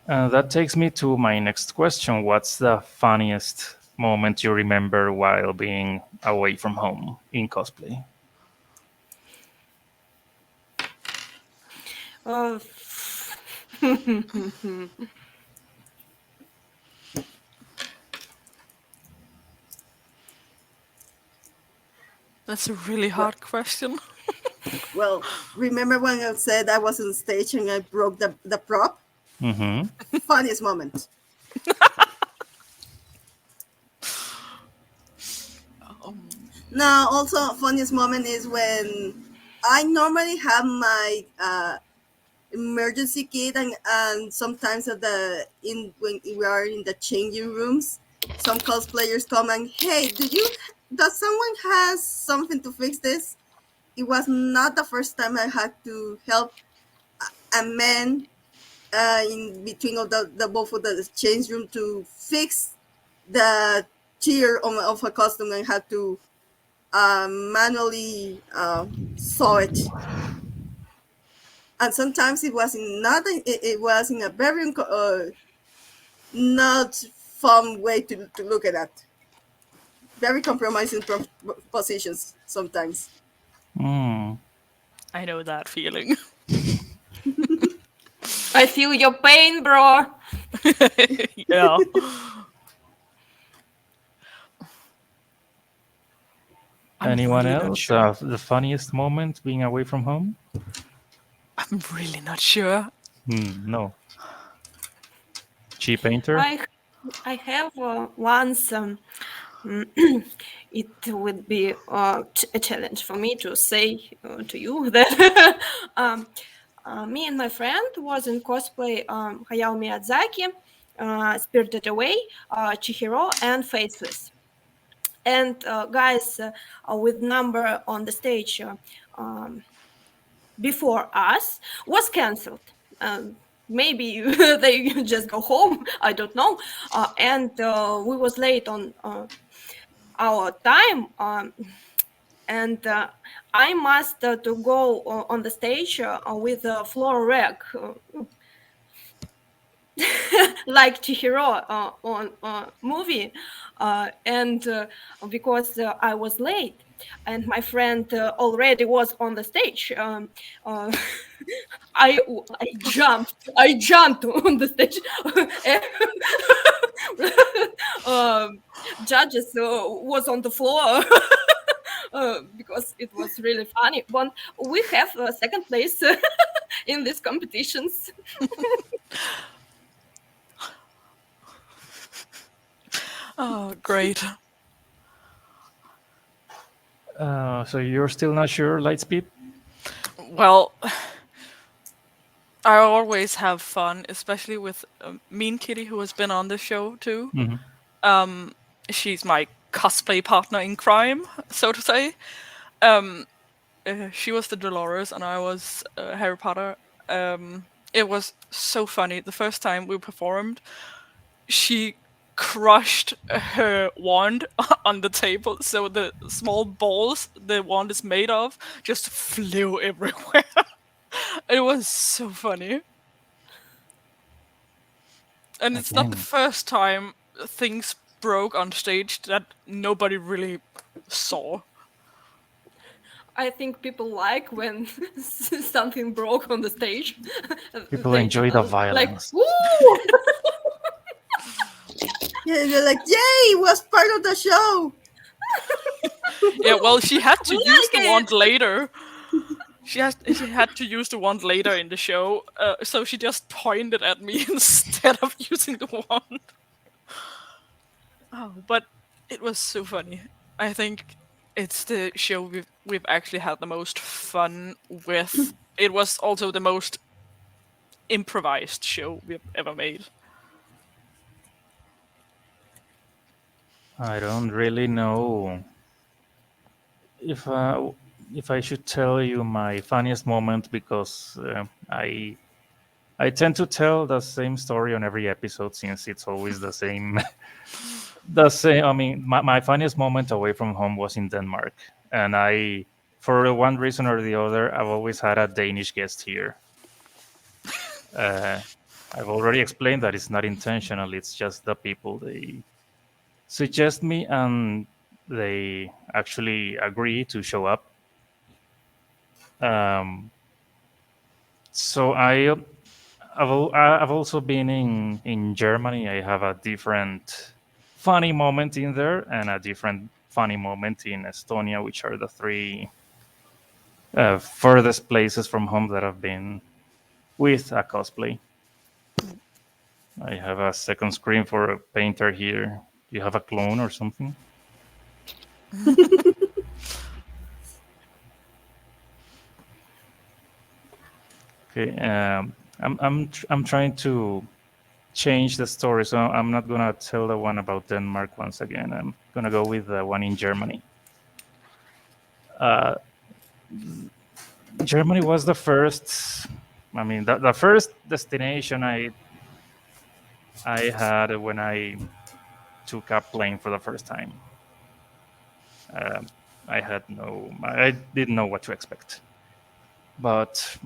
That takes me to my next question. What's the funniest moment you remember while being away from home in cosplay? Uh, That's a really hard question. Well, remember when I said I was on stage and I broke the prop? Mm-hmm. Funniest moment. No, also funniest moment is when I normally have my emergency kit, and sometimes when we are in the changing rooms, some cosplayers come and, hey, does someone has something to fix this? It was not the first time I had to help a man in between of the both of the change room to fix the tier of a costume, and had to manually saw it. And sometimes it was it was in a very not fun way to look at that. Very compromising positions sometimes. Mm. I know that feeling. I feel your pain, bro. Yeah. Anyone really not else? sure. The funniest moment being away from home? I'm really not sure. No. XVII Painter? I have once. It would be a challenge for me to say to you that me and my friend was in cosplay Hayao Miyazaki, Spirited Away, Chihiro, and Faceless. And guys with number on the stage before us was cancelled. Maybe they just go home. I don't know. And we was late on our time. And I must to go on the stage with a floor rack, like Chihiro on movie, and because I was late, and my friend already was on the stage. I jumped on the stage. Judges was on the floor. Because it was really funny. But we have second place in these competitions. Oh, great. So you're still not sure, Lightspeed? Well, I always have fun, especially with Mean Kitty, who has been on the show too. She's my cosplay partner in crime, so to say. She was the Dolores, and I was Harry Potter. It was so funny. The first time we performed, she crushed her wand on the table, so the small balls the wand is made of just flew everywhere. It was so funny. And it's not the Again. first time things broke on stage that nobody really saw. I think people like when something broke on the stage. People They enjoy the like, violence. woo! Yeah, they're like, yay, it was part of the show. Yeah, well, she had to We use like the wand it. later. She had to use the wand later in the show, so she just pointed at me instead of using the wand. Oh, but it was so funny. I think it's the show we've actually had the most fun with. It was also the most improvised show we've ever made. I don't really know if if I should tell you my funniest moment, because I I tend to tell the same story on every episode since it's always the same. The same. I mean, my funniest moment away from home was in Denmark, and for one reason or the other, I've always had a Danish guest here. Uh, I've already explained that it's not intentional. It's just the people they suggest me, and they actually agree to show up. Um, so I've also been in Germany. I have a different funny moment in there and a different funny moment in Estonia, which are the three furthest places from home that I've been with a cosplay. I have a second screen for a painter here. Do you have a clone or something? Okay. I'm trying to change the story, so I'm not gonna tell the one about Denmark once again. I'm gonna go with the one in Germany. Uh, Germany was the first. I mean, the first destination I had when I took a plane for the first time. Um, I didn't know what to expect. But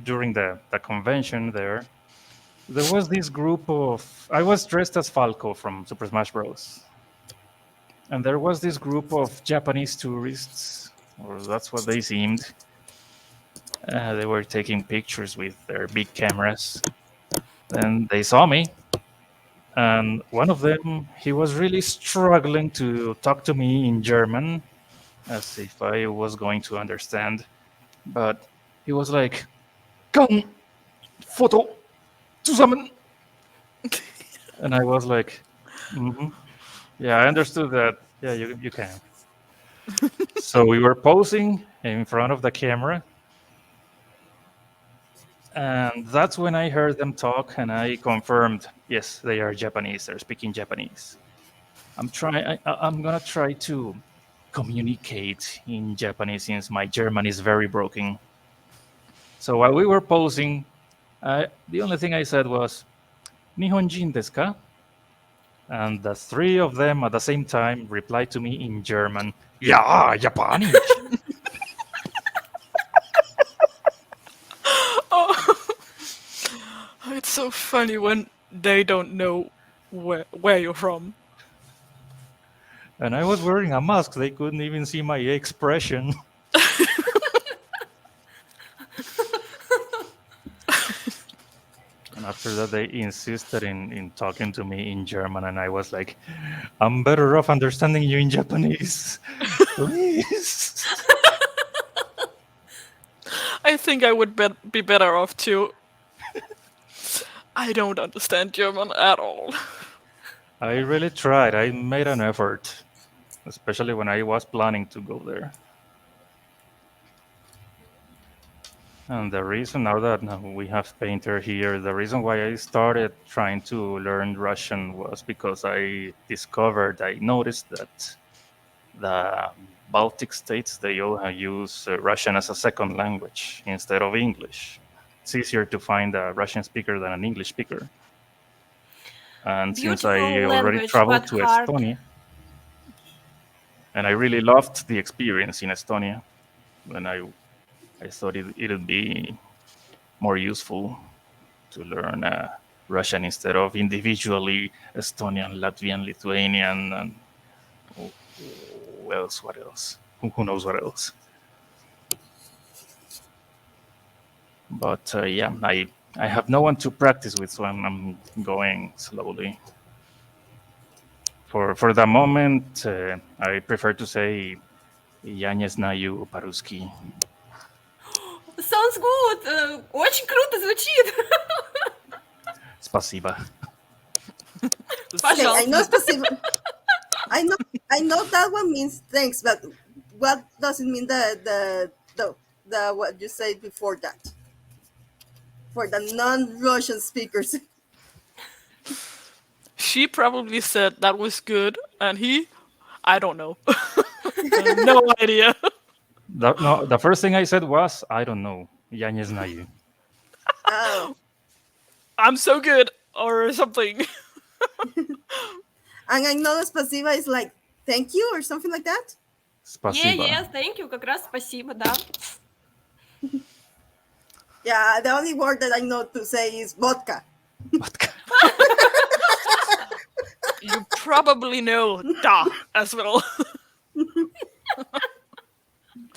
during the convention there was this group of. I was dressed as Falco from Super Smash Bros. And there was this group of Japanese tourists, or that's what they seemed. They were taking pictures with their big cameras. And they saw me, and one of them, he was really struggling to talk to me in German, as if I was going to understand. But he was like, "Kann Foto zusammen," and I was like, "Yeah, I understood that. Yeah, you can." So we were posing in front of the camera, and that's when I heard them talk, and I confirmed, yes, they are Japanese. They're speaking Japanese. I'm gonna try to communicate in Japanese since my German is very broken. So while we were posing, the only thing I said was "Nihonjin desu ka?" And the three of them at the same time replied to me in German, "Yeah, Japanese." Oh, it's so funny when they don't know where you're from. And I was wearing a mask. They couldn't even see my expression. And after that, they insisted in talking to me in German. And I was like, "I'm better off understanding you in Japanese. Please." I think I would be better off too. I don't understand German at all. I really tried. I made an effort, especially when I was planning to go there. And the reason, now that we have Painter here, the reason why I started trying to learn Russian was because I noticed that the Baltic states, they all use Russian as a second language instead of English. It's easier to find a Russian speaker than an English speaker. And since I Beautiful already language, traveled but to hard. Estonia, and I really loved the experience in Estonia, and I thought it'd be more useful to learn Russian instead of individually Estonian, Latvian, Lithuanian, and who else? What else? Who knows what else? But yeah, I have no one to practice with, so I'm going slowly. For the moment, I prefer to say "Я не знаю по-русски." Sounds good. Очень круто звучит. Спасибо. Okay, I know Пожалуйста. specific. I know that one means thanks, but what does it mean the what you said before that for the non-Russian speakers? She probably said that was good, and I don't know. No idea. No, the first thing I said was, "I don't know. Я не знаю." Oh, I'm so good or something. And I know spasiba is like thank you or something like that. Spasiba. Yes, thank you. Как раз спасибо, да. Yeah, the only word that I know to say is vodka. Vodka. You probably know da as well.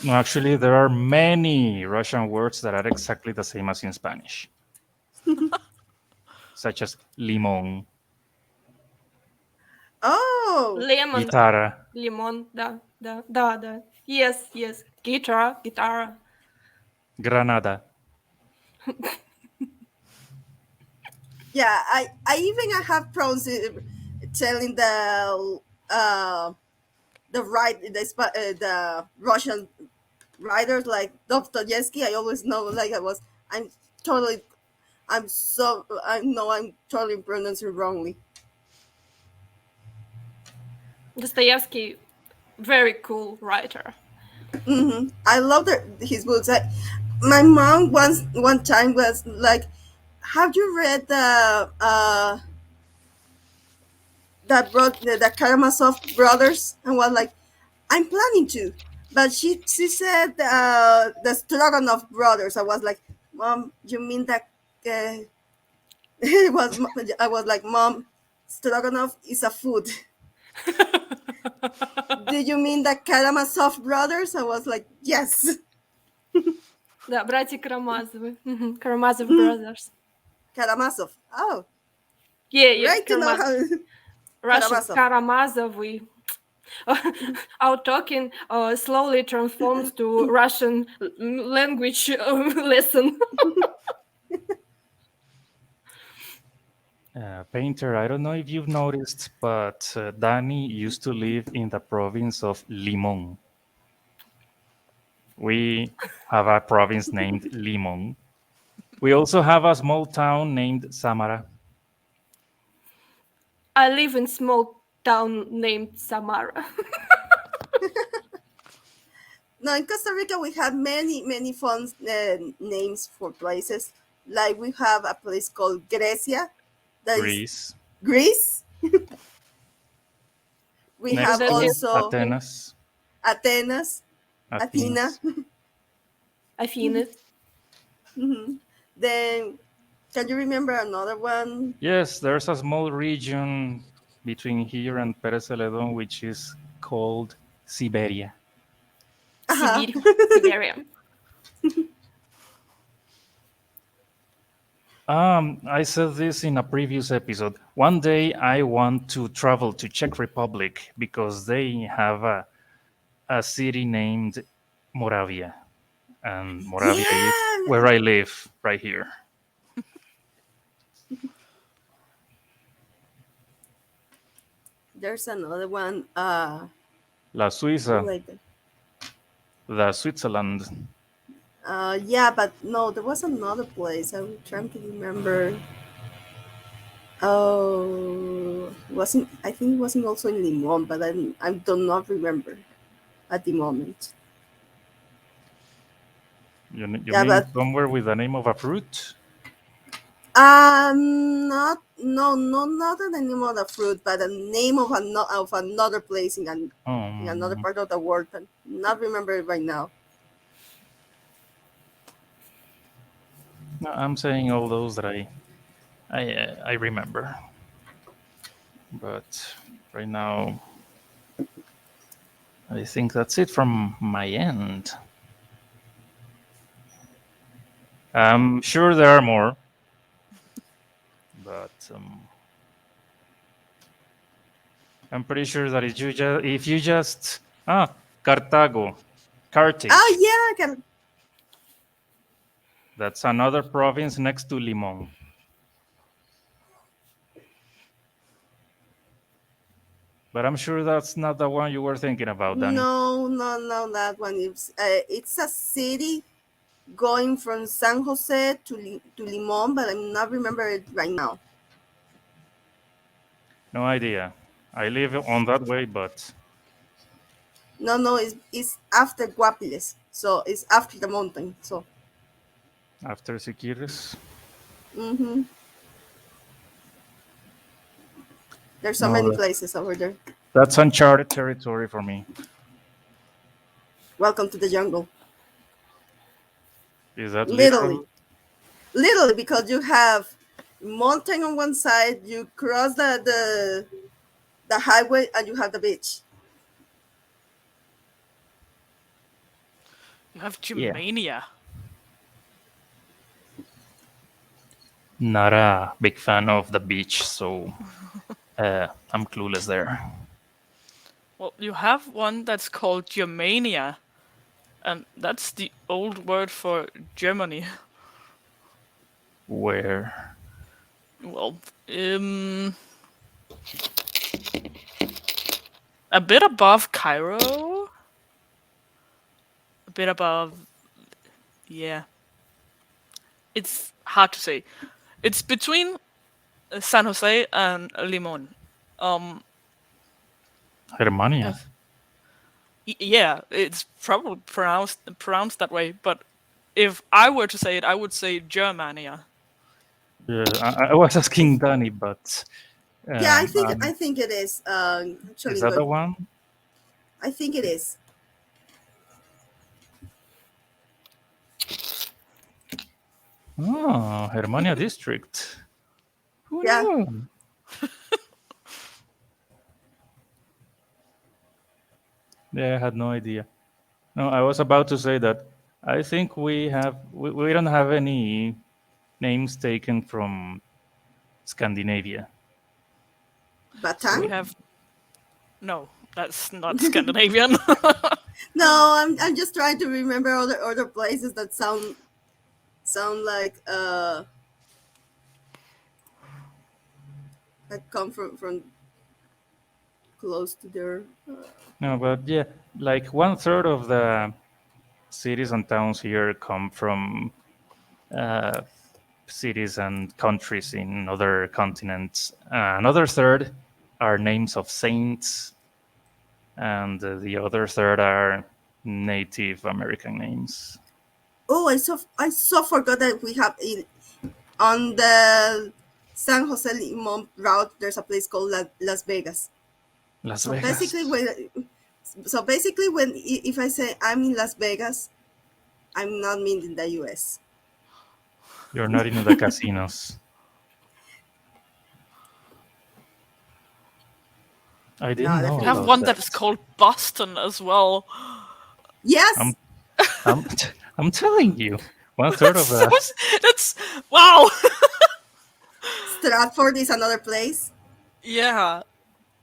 No, actually, there are many Russian words that are exactly the same as in Spanish, such as limón, Oh, Lemon, guitarra, лимон, да. Yes. Guitar. granada. yeah. I even have problems telling the Russian writers like Dostoevsky. I always know like I'm totally I know I'm totally pronouncing wrongly. Dostoevsky, very cool writer. I love his books. My mom one time was like, "Have you read the Karamazov brothers?" And was like, "I'm planning to," but she said the Stroganov brothers. I was like, "Mom, you mean that?" It was I was like, "Mom, Stroganov is a food." Do you mean the Karamazov brothers? I was like, "Yes." Да, братья Карамазовы. Karamazov Brothers. Karamazov. Oh, Yeah, great to know how. Russian Karamazov. Karamazovы. Our talking slowly transforms to Russian language lesson. Painter, I don't know if you've noticed, but Dani used to live in the province of Limón. We have a province named Limón. We also have a small town named Samara. I live in small town named Samara. No, in Costa Rica we have many fun names for places. Like we have a place called Grecia, that is Greece. Greece. We Next have That to is also Atenas. Atenas, Athena. Athens. Афины. Then, can you remember another one? Yes, there's a small region between here and Pérez Celedón, which is called Siberia. Uh-huh. Siberia. I said this in a previous episode. One day I want to travel to Czech Republic because they have a city named Moravia. And Moravia is Yeah, where I live, right here. there's another one. La Suiza, Wait. the Switzerland. Yeah, but no, there was another place. I'm trying to remember. Oh, wasn't I think it wasn't also in Limon, but I do not remember at the moment. You Yeah, mean but somewhere with the name of a fruit? not no no not the name of the fruit, but the name of another place in another part of the world. But not remember it right now. No, I'm saying all those that I remember. But right now, I think that's it from my end. I'm sure there are more, but I'm pretty sure that if you just Cartago, Carthage. Oh yeah, That's another province next to Limon. But I'm sure that's not the one you were thinking about, Dani. no, that one is it's a city going from San Jose to Limon, but I'm not remember it right now. No idea. I live on that way, but No, it's after Guapiles, so it's after the mountain. So after Siquirres. mm-hmm. There's so No, many places over there. that's uncharted territory for me. Welcome to the jungle. Is that Literally. literal? Literally, because you have mountain on one side, you cross the highway, and you have the beach. You have Yeah. Germania. Not a big fan of the beach, so I'm clueless there. Well, you have one that's called Germania, and that's the old word for Germany. Where? Well, a bit above Cairo. A bit above. Yeah. It's hard to say. It's between San Jose and Limon. Germania. Yeah, it's probably pronounced that way. But if I were to say it, I would say Germania. Yeah, I was asking Dani, but Yeah, um, I think it is. is Actually, that the good. one? I think it is. Oh, Germania district. Who Yeah. knew? Yeah, I had no idea. No, I was about to say that I think we don't have any names taken from Scandinavia. Batang? We have no. That's not Scandinavian. No, I'm just trying to remember other places that sound like that come from close to there. No, but yeah, like 1/3 of the cities and towns here come from uh, cities and countries in other continents. Another third are names of saints, and the other third are Native American names. Oh, I so forgot that we have on the San Jose Limon route. There's a place called Las Vegas. Las So Vegas. basically, when if I say I'm in Las Vegas, I'm not meaning the U.S. You're not in the casinos. I No, didn't know We definitely have not. about one that is that. called Boston as well. Yes, I'm, I'm, I'm telling you, 1/3 of So the. that's wow. Stratford is another place. Yeah.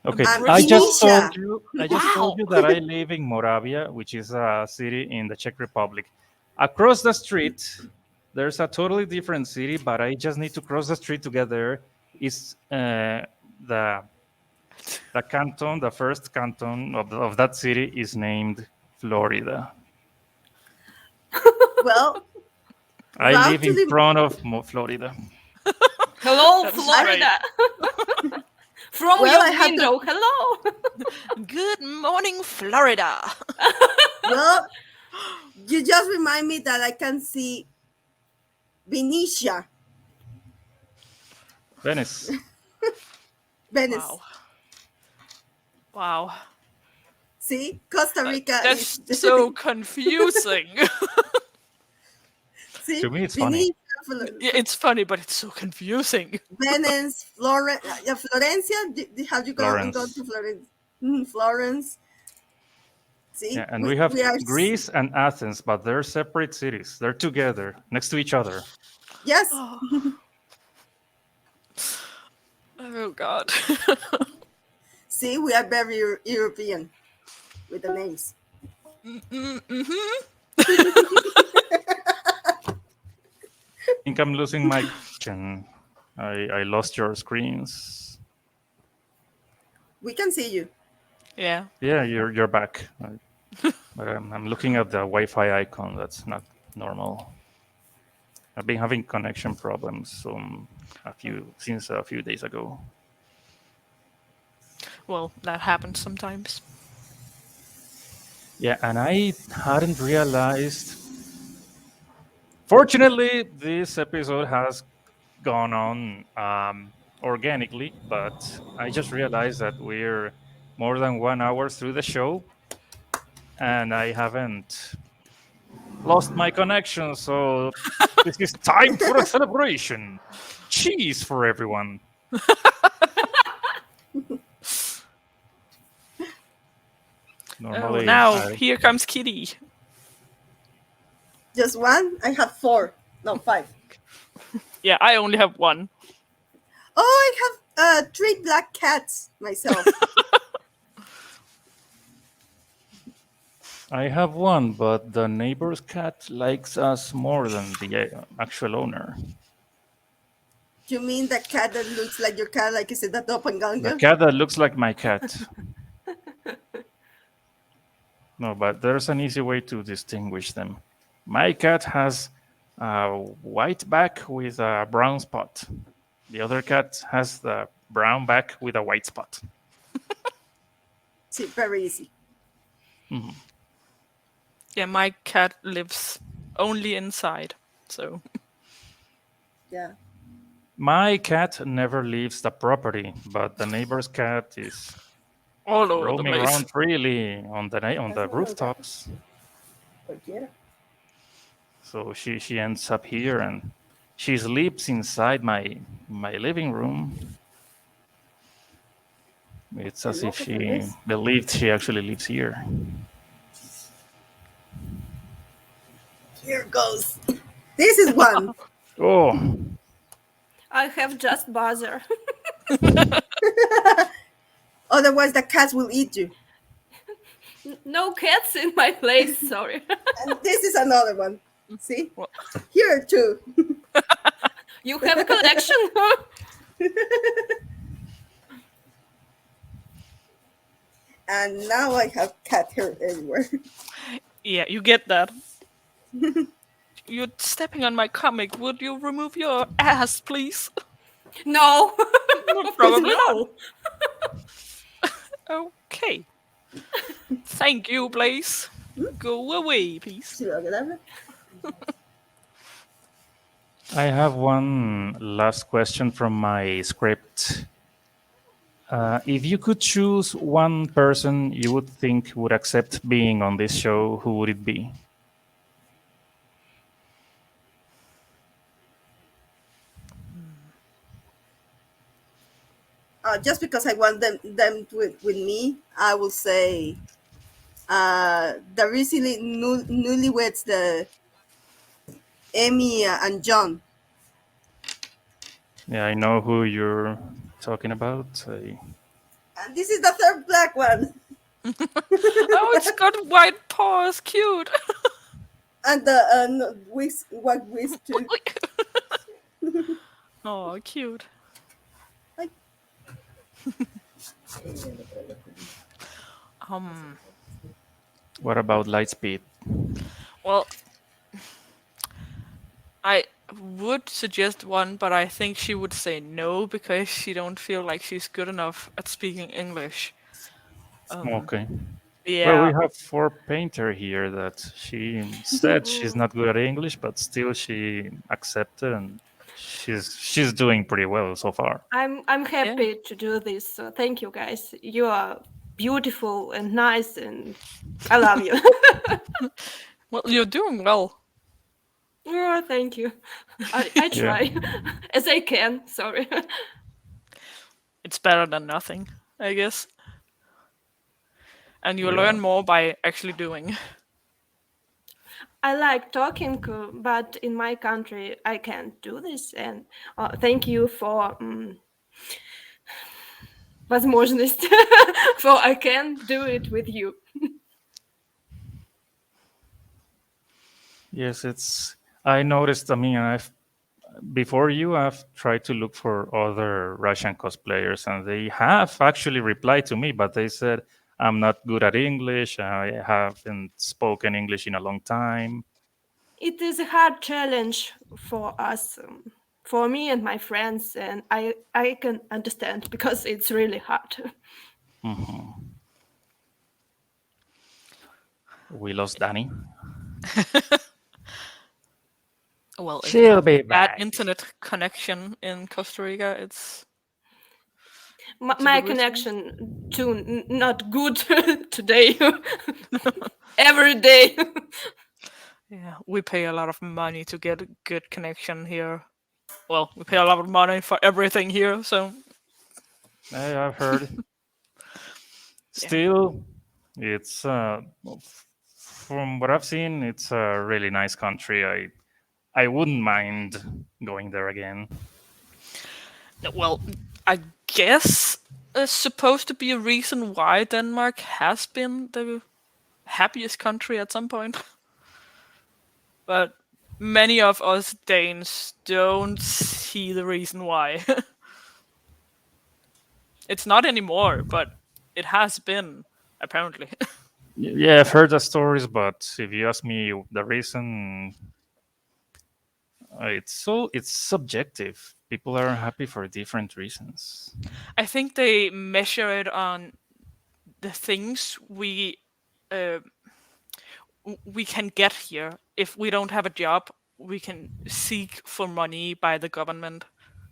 Okay, I Bristol. just told Benicia. you. I just told Wow. you that I live in Moravia, which is a city in the Czech Republic. Across the street, there's a totally different city, but I just need to cross the street to get there. Is the the canton, the first canton of that city is named Florida. Well, I route live to in the front of Florida. Hello, That's Florida. From Well, your I had to- window. Hello. Good morning, Florida. well, you just remind me that I can see Benicia, Venice. Venice. Wow. Wow. See, Costa Rica That's is so confusing. see To me, it's funny. Benicia, Yeah, it's funny, but it's so confusing. Venice, Florence, Florencia. Have you gone Florence. to Florence? Florence. See, Yeah, and we have we are Greece and Athens, but they're separate cities. They're together, next to each other. yes. Oh God. See, we are very European with the names. I think I'm losing my connection. I lost your screens. We can see you. Yeah. Yeah, you're back. But I'm looking at the Wi-Fi icon. That's not normal. I've been having connection problems since a few days ago. Well, that happens sometimes. Yeah, and I hadn't realized. Fortunately, this episode has gone on organically, but I just realized that we're more than 1 hour through the show and I haven't lost my connection. So this is time for a celebration. Cheese for everyone. Oh, Normally, now here comes Kitty. Just one? I have 4. No, 5. Yeah, I only have one. Oh, I have 3 black cats myself. I have one, but the neighbor's cat likes us more than the actual owner. You mean the cat that looks like your cat, like is it a The doppelganger? cat that looks like my cat. No, but there's an easy way to distinguish them. My cat has a white back with a brown spot. The other cat has the brown back with a white spot. See, very easy. Mhm. Yeah, my cat lives only inside, so Yeah. My cat never leaves the property, but the neighbor's cat is all over the roaming place. around freely on the rooftops. So she ends up here and she sleeps inside my living room. It's as if she believed she actually lives here. Here goes. This is one. Oh, I have just buzzer. Otherwise, the cats will eat you. No cats in my place, sorry. And this is another one. See? Well, Here too. You have a collection? And now I have cat hair everywhere. yeah, you get that. You're stepping on my comic. Would you remove your ass, please? No. Probably no. Okay. Thank you, Blaze. Go away, please. I have one last question from my script. If you could choose one person you would think would accept being on this show, who would it be? Just because I want them with me, I will say the recently newlyweds, the Amy and John. Yeah, I know who you're talking about. And this is the third black one. Oh, it's got white paws. Cute. And the white whisk too. Oh, cute. Like- What about Lightspeed? Well, I would suggest one, but I think she would say no because she don't feel like she's good enough at speaking English. Okay. Yeah. Well, we have 4iiPainter here that she said she's not good at English, but still she accepted and she's doing pretty well so far. I'm happy to do this. So thank you guys. You are beautiful and nice and I love you. Well, you're doing well. Oh, thank you. I try as I can. Sorry. It's better than nothing, I guess. And you learn more by actually doing. I like talking, but in my country I can't do this. And thank you for возможность, for I can do it with you. Yes, I noticed. I mean, before I've tried to look for other Russian cosplayers, and they have actually replied to me, but they said I'm not good at English. I haven't spoken English in a long time. It is a hard challenge for us, for me and my friends, and I can understand because it's really hard. Mm-hmm. We lost Dani. Well, if She'll be back. bad internet connection in Costa Rica, it's My connection to not good today. Every day. Yeah, we pay a lot of money to get a good connection here. Well, we pay a lot of money for everything here, so I've heard. yeah. Still, it's from what I've seen, it's a really nice country. I wouldn't mind going there again. Well, I guess it's supposed to be a reason why Denmark has been the happiest country at some point. But many of us Danes don't see the reason why. It's not anymore, but it has been, apparently. Yeah, I've heard the stories, but if you ask me the reason, it's subjective. People are happy for different reasons. I think they measure it on the things uh, we can get here. If we don't have a job, we can seek for money by the government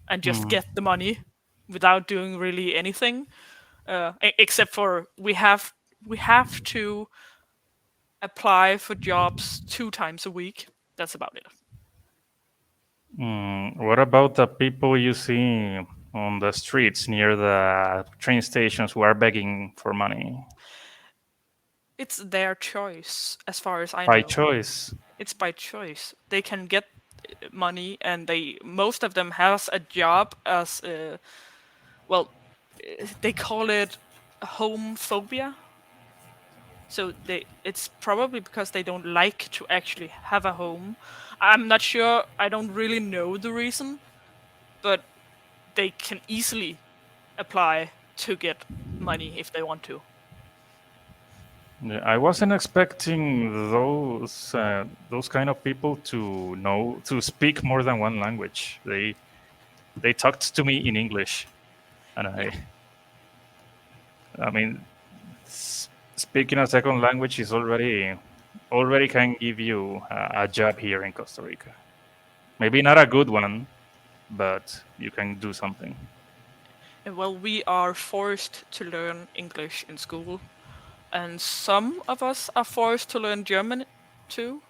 and just get the money without doing really anything. Except for we have to apply for jobs 2 times a week. That's about it. What about the people you see on the streets near the train stations who are begging for money It's their choice, as far as I by know. choice? It's by choice. They can get money, and most of them has a job as well. They call it home phobia. So it's probably because they don't like to actually have a home. I'm not sure. I don't really know the reason, but they can easily apply to get money if they want to. Yeah, I wasn't expecting those kind of people to speak more than one language. They talked to me in English, and Yeah. I mean, speaking a second language is already can give you a job here in Costa Rica. Maybe not a good one, but you can do something. Well, we are forced to learn English in school, and some of us are forced to learn German too.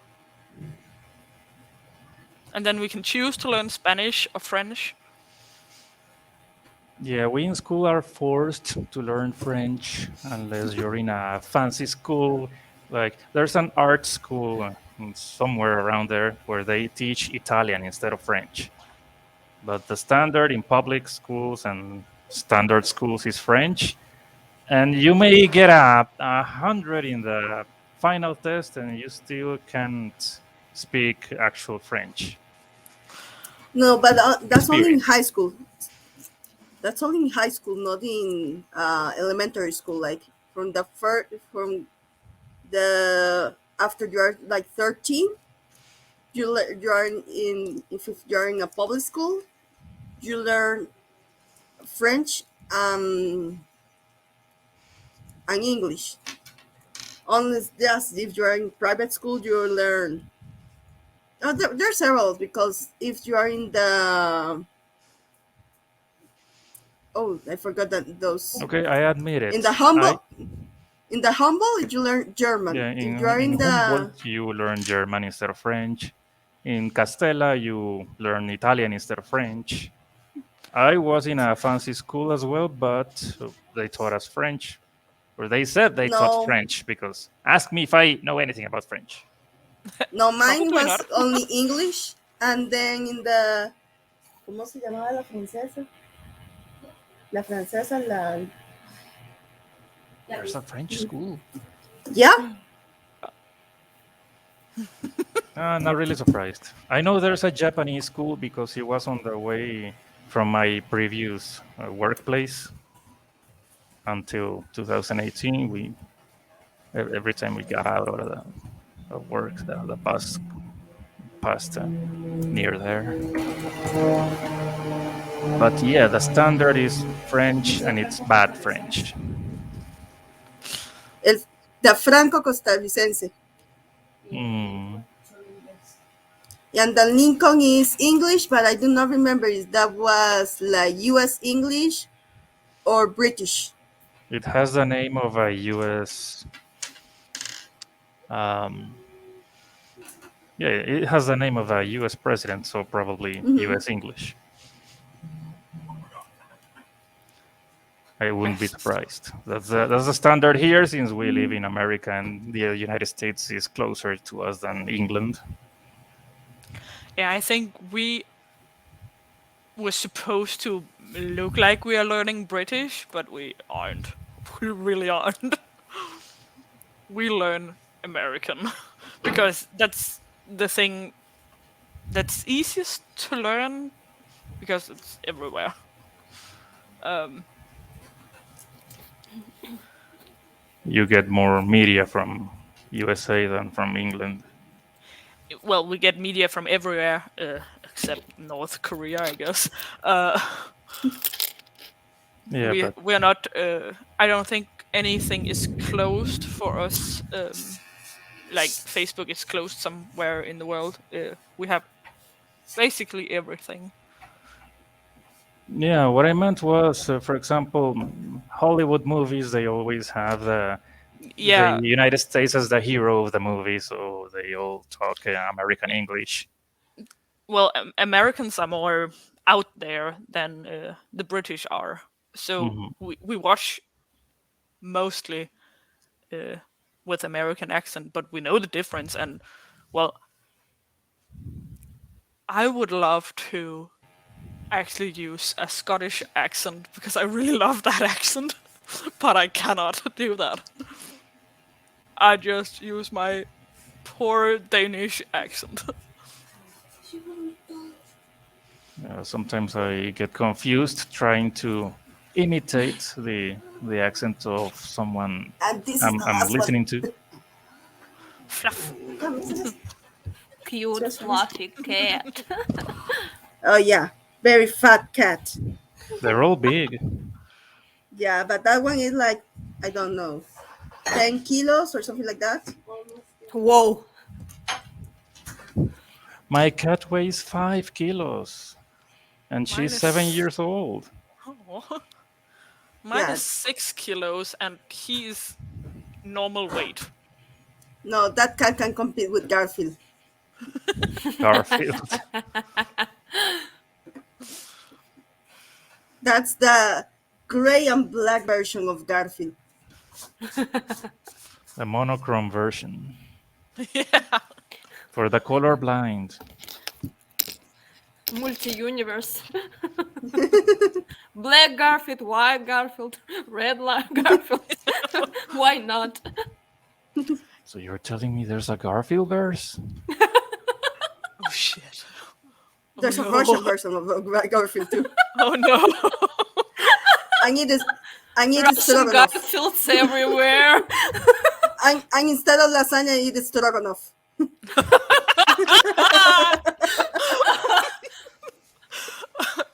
And then we can choose to learn Spanish or French. Yeah, we in school are forced to learn French unless you're in a fancy school. Like there's an art school somewhere around there where they teach Italian instead of French. But the standard in public schools and standard schools is French. And you may get a 100 in the final test and you still can't speak actual French. No, but that's only in Experience. high school. That's only in high school, not in elementary school. Like from the after you are like 13, you are if you're in a public school, you learn French and English. Unless just if you're in private school, you learn. There are several because if you are in the I forgot that those Okay, I admit in the it. humble you learn German. Yeah, If you are in in the Humboldt, you learn German instead of French. In Castella, you learn Italian instead of French. I was in a fancy school as well, but they taught us French, or they said they taught no French because ask me if I know anything about French. no mine Probably not. was only English, and then in the ¿cómo se llamaba la francesa? La francesa la There's a French school. yeah. Not really surprised. I know there's a Japanese school because it was on the way from my previous workplace until 2018. Every time we got out of the of work, the bus passed near there. But yeah, the standard is French, and it's bad French. The franco-costarricense. Mm. And the Lincoln is English, but I do not remember if that was like U.S. English or British? It has the name of a U.S. Yeah, it has the name of a U.S. president, so probably U.S. English. I wouldn't be surprised. That's the standard here, since we live in America and the United States is closer to us than England. Yeah, I think we were supposed to look like we are learning British, but we aren't. We really aren't. We learn American because that's the thing that's easiest to learn because it's everywhere. You get more media from USA than from England. Well, we get media from everywhere except North Korea, I guess. Yeah, but We're not. I don't think anything is closed for us. Like Facebook is closed somewhere in the world. We have basically everything. yeah, what I meant was, for example, Hollywood movies, they always have the Yeah. United States as the hero of the movie, so they all talk American English. Well, Americans are more out there than the British are. So we watch mostly with American accent, but we know the difference. And well, I would love to actually use a Scottish accent because I really love that accent, but I cannot do that. I just use my poor Danish accent. Sometimes I get confused trying to imitate the accent of someone And this is I'm the last listening to. Fluff. one. Cute fluffy cat. Oh yeah, very fat cat. They're all big. Yeah, but that one is like, I don't know, 10 kilos or something like that. Whoa. My cat weighs 5 kilos, and Mine she's is- 7 years old. Oh. Mine Yeah. is 6 kilos and he's normal weight. No, that cat can compete with Garfield. Garfield. That's the gray and black version of Garfield. The monochrome version. Yeah. For the colorblind. Multi-universe. Black Garfield, white Garfield, red Garfield. Why not? So you're telling me there's a Garfield verse? Oh shit. There's no. a Russian version of Garfield too. Oh no. I need this. I need Russian stroganoff. Garfields everywhere. And instead of lasagna, I eat stroganoff.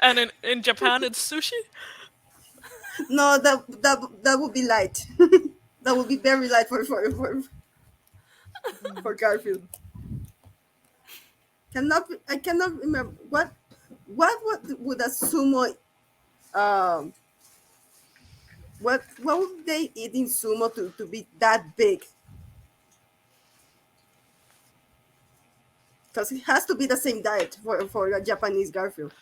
And in Japan it's sushi? No, that would be light. That would be very light for Garfield. I cannot remember what would a sumo what would they eat in sumo to be that big? Because it has to be the same diet for a Japanese Garfield.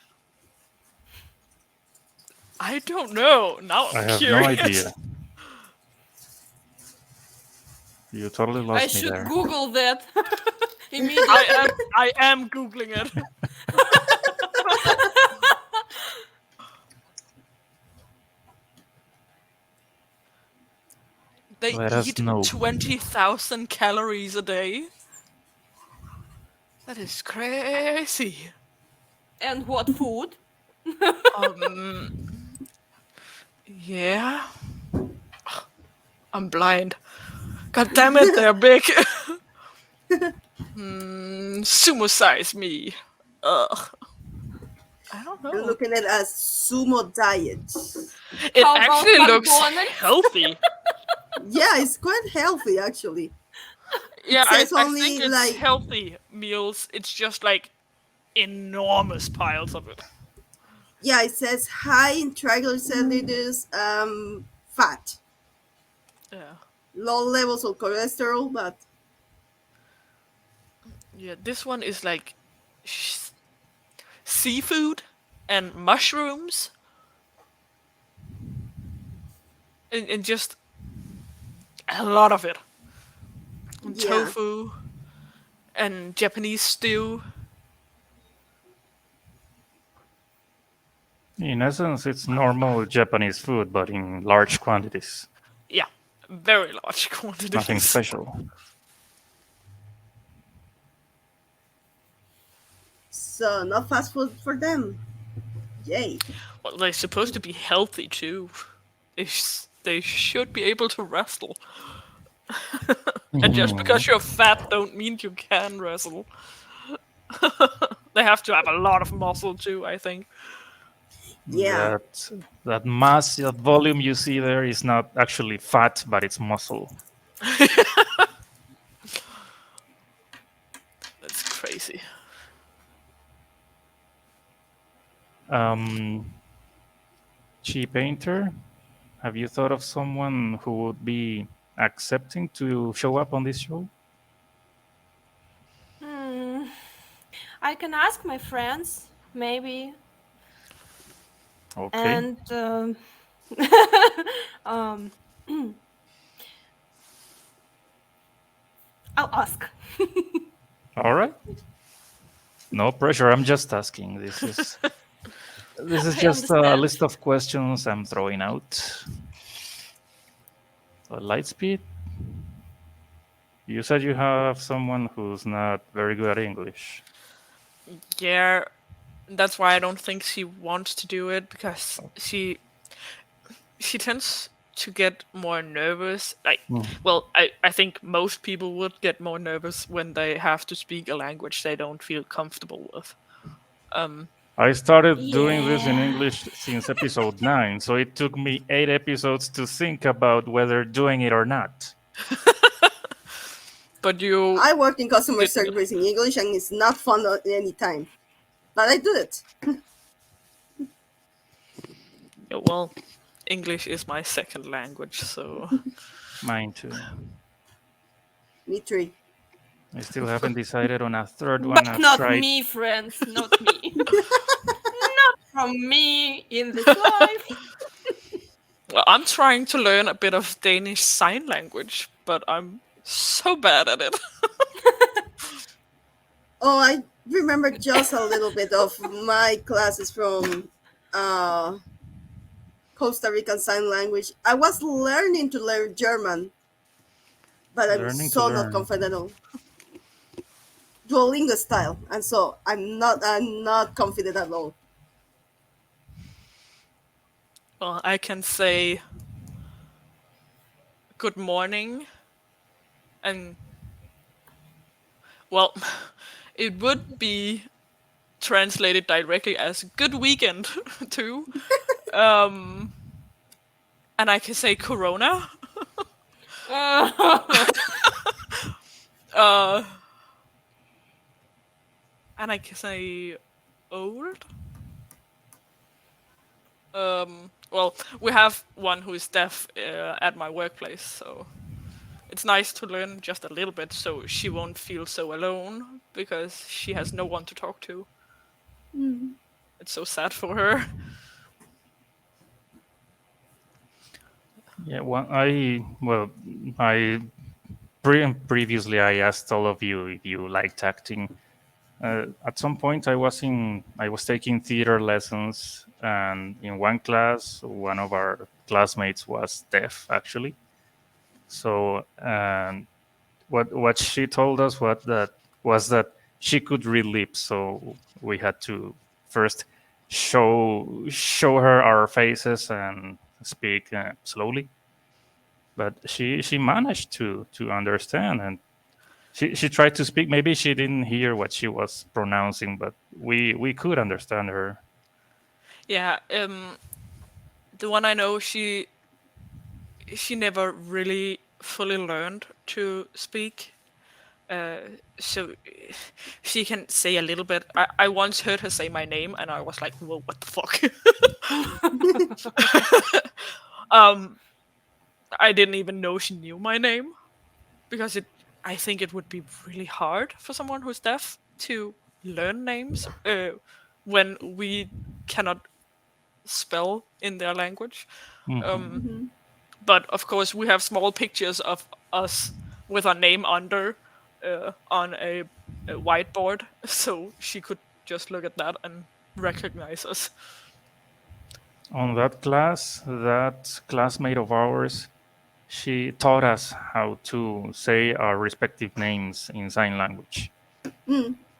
I don't know. Now I'm I have curious. no idea. You totally I lost me should there. Google that immediately. I am Googling it. They Let us eat know. 20,000 calories a day. That is crazy. And what food? Yeah. I'm blind. God damn it, they're big. Sumo size me. Ugh. I don't You're know. looking at it as sumo diet. It How about actually looks McDonald's? healthy. Yeah, it's quite healthy actually. Yeah, I says only, think it's like- healthy meals. It's just like enormous piles of it. Yeah, it says high in triglycerides, fat, Yeah. low levels of cholesterol, but Yeah, this one is like sh- seafood and mushrooms and just a lot of it. And yeah, tofu and Japanese stew. In essence, it's normal Japanese food, but in large quantities. Yeah, very large Nothing quantities. special. so not fast food for them. Yay. Well, they're supposed to be healthy too. They should be able to wrestle. And just because you're fat don't mean you can wrestle. They have to have a lot of muscle too, I think. Yeah, That that mass, that volume you see there is not actually fat, but it's muscle. That's crazy. Um, XVII, have you thought of someone who would be accepting to show up on this show? Hmm. I can ask my friends, maybe, Okay, and um, I'll ask. all right. No pressure. I'm just asking. This is I just a understand. list of questions I'm throwing out. So Lightspeed, you said you have someone who's not very good at English. Yeah, that's why I don't think she wants to do it because she tends to get more nervous. Like, well, I think most people would get more nervous when they have to speak a language they don't feel comfortable with. I started doing this in Yeah. English since episode 9, so it took me 8 episodes to think about whether doing it or not. But you I worked in customer did it. service in English, and it's not fun at any time. But I did it. Yeah, well, English is my second language, so Mine too. Me three. I still haven't decided on a third one. But I've not tried. me, friends, not me. Not from me in this life. well, I'm trying to learn a bit of Danish sign language, but I'm so bad at it. Oh, I remember just a little bit of my classes from uh, Costa Rican Sign Language. I was learning to learn German, but I'm Learning to so not learn. confident. Duolingo style, and so I'm not confident at all. Well, I can say good morning and well, it would be translated directly as good weekend too. Um and I can say corona. Uh and I can say old. Well, we have one who is deaf at my workplace, so it's nice to learn just a little bit so she won't feel so alone because she has no one to talk to. It's so sad for her. Yeah, I previously I asked all of you if you liked acting. At some point, I was taking theater lessons, and in one class, one of our classmates was deaf, actually. So, what she told us was that she could read lips, so we had to first show her our faces and speak slowly. But she managed to understand, and she tried to speak. Maybe she didn't hear what she was pronouncing, but we could understand her. Yeah, the one I know, she never really fully learned to speak. So she can say a little bit. I once heard her say my name, and I was like, "Whoa, what the fuck?" um, I didn't even know she knew my name because I think it would be really hard for someone who's deaf to learn names when we cannot spell in their language. Mhm. But of course, we have small pictures of us with our name under on a whiteboard, so she could just look at that and recognize us. On that classmate of ours, she taught us how to say our respective names in sign language.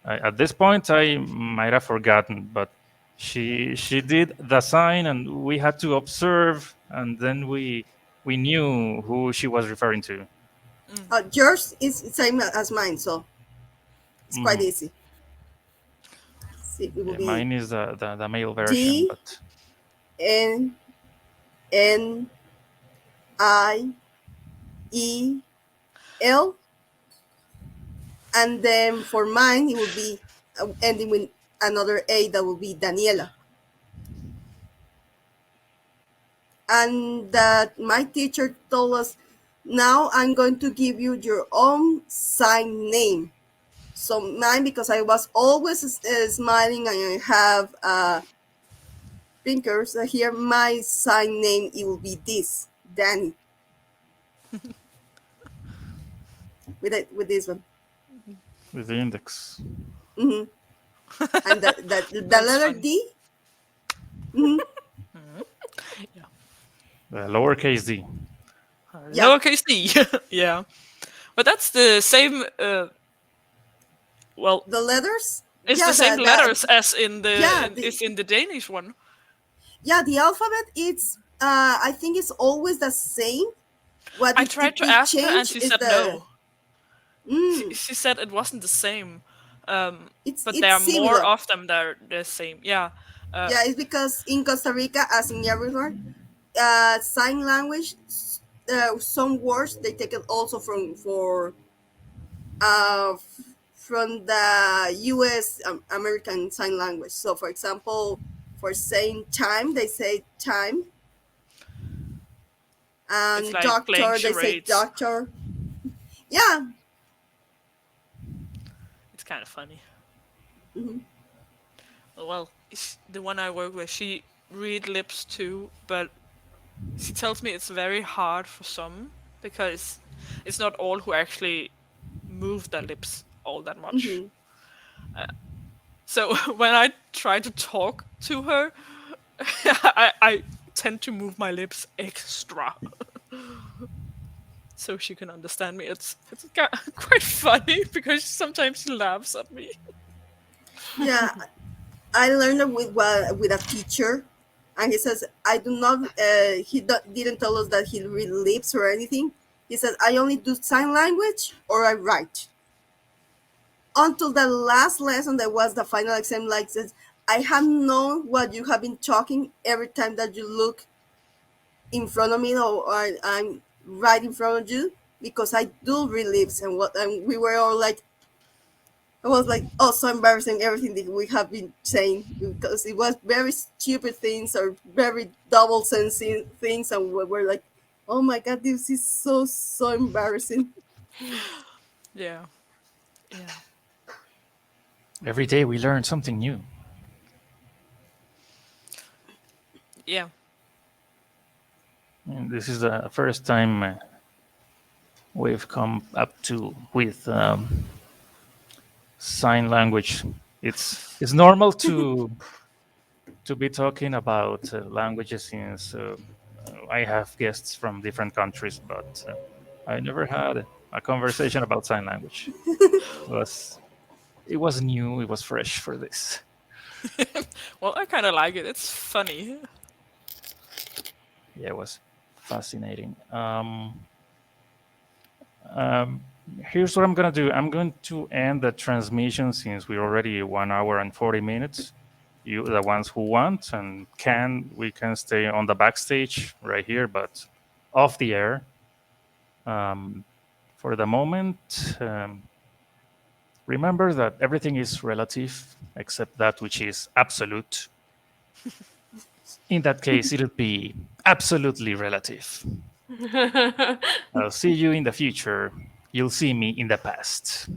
At this point, I might have forgotten, but she did the sign, and we had to observe, and then we knew who she was referring to. Yours is same as mine, so it's quite Mhm. easy. See, it will Yeah, be mine is the male version, D but N N I E L, and then for mine it will be ending with another A, that will be Daniela. And that my teacher told us, now I'm going to give you your own sign name. So mine, because I was always smiling and I have fingers here, my sign name, it will be this, Dani, with this one. with the index. Hmm. And the That's letter funny. D. Hmm. Yeah. The lowercase d. Yeah, Lowercase d. Yeah. But that's the same. Well, the letters. it's Yeah, the same letters as in yeah, the Danish one. yeah, the alphabet. It's I think it's always the same. What I tried to it ask her, and changed she is said the no. mm, She said it wasn't the same. But there it's are more similar. of them that are the same. Yeah. Uh, Yeah, it's because in Costa Rica, as in everywhere, sign language. Some words they take it also uh, from the U.S. American Sign Language. So, for example, for saying time, they say time, it's and like playing doctor, they say charades. doctor. Yeah. It's kind of funny. Hmm. Well, the one I work with, she read lips too, but she tells me it's very hard for some because it's not all who actually move their lips all that much. Hmm. So when I try to talk to her, I tend to move my lips extra so she can understand me. It's quite funny because sometimes she laughs at me. Yeah, I learned it with a teacher, and he says I do not. Didn't tell us that he read lips or anything. He says I only do sign language or I write. Until the last lesson, that was the final exam, like says, I have known what you have been talking every time that you look in front of me, or I'm right in front of you, because I do read lips. And we were all like, I was like, oh, so embarrassing, everything that we have been saying, because it was very stupid things or very double sensing things, and we were like, oh my god, this is so embarrassing. Yeah, yeah, Every day we learn something new. yeah. And this is the first time we've come up to with sign language. It's normal to be talking about languages since I have guests from different countries, but I never had a conversation about sign language. It was new. It was fresh for this. Well, I kind of like it. It's funny. Yeah, it was fascinating. Um, Here's what I'm gonna do. I'm going to end the transmission since we're already 1 hour and 40 minutes. You, the ones who want and can, we can stay on the backstage right here, but off the air. Um, for the moment, Remember that everything is relative except that which is absolute. In that case, it'll be absolutely relative. I'll see you in the future. You'll see me in the past.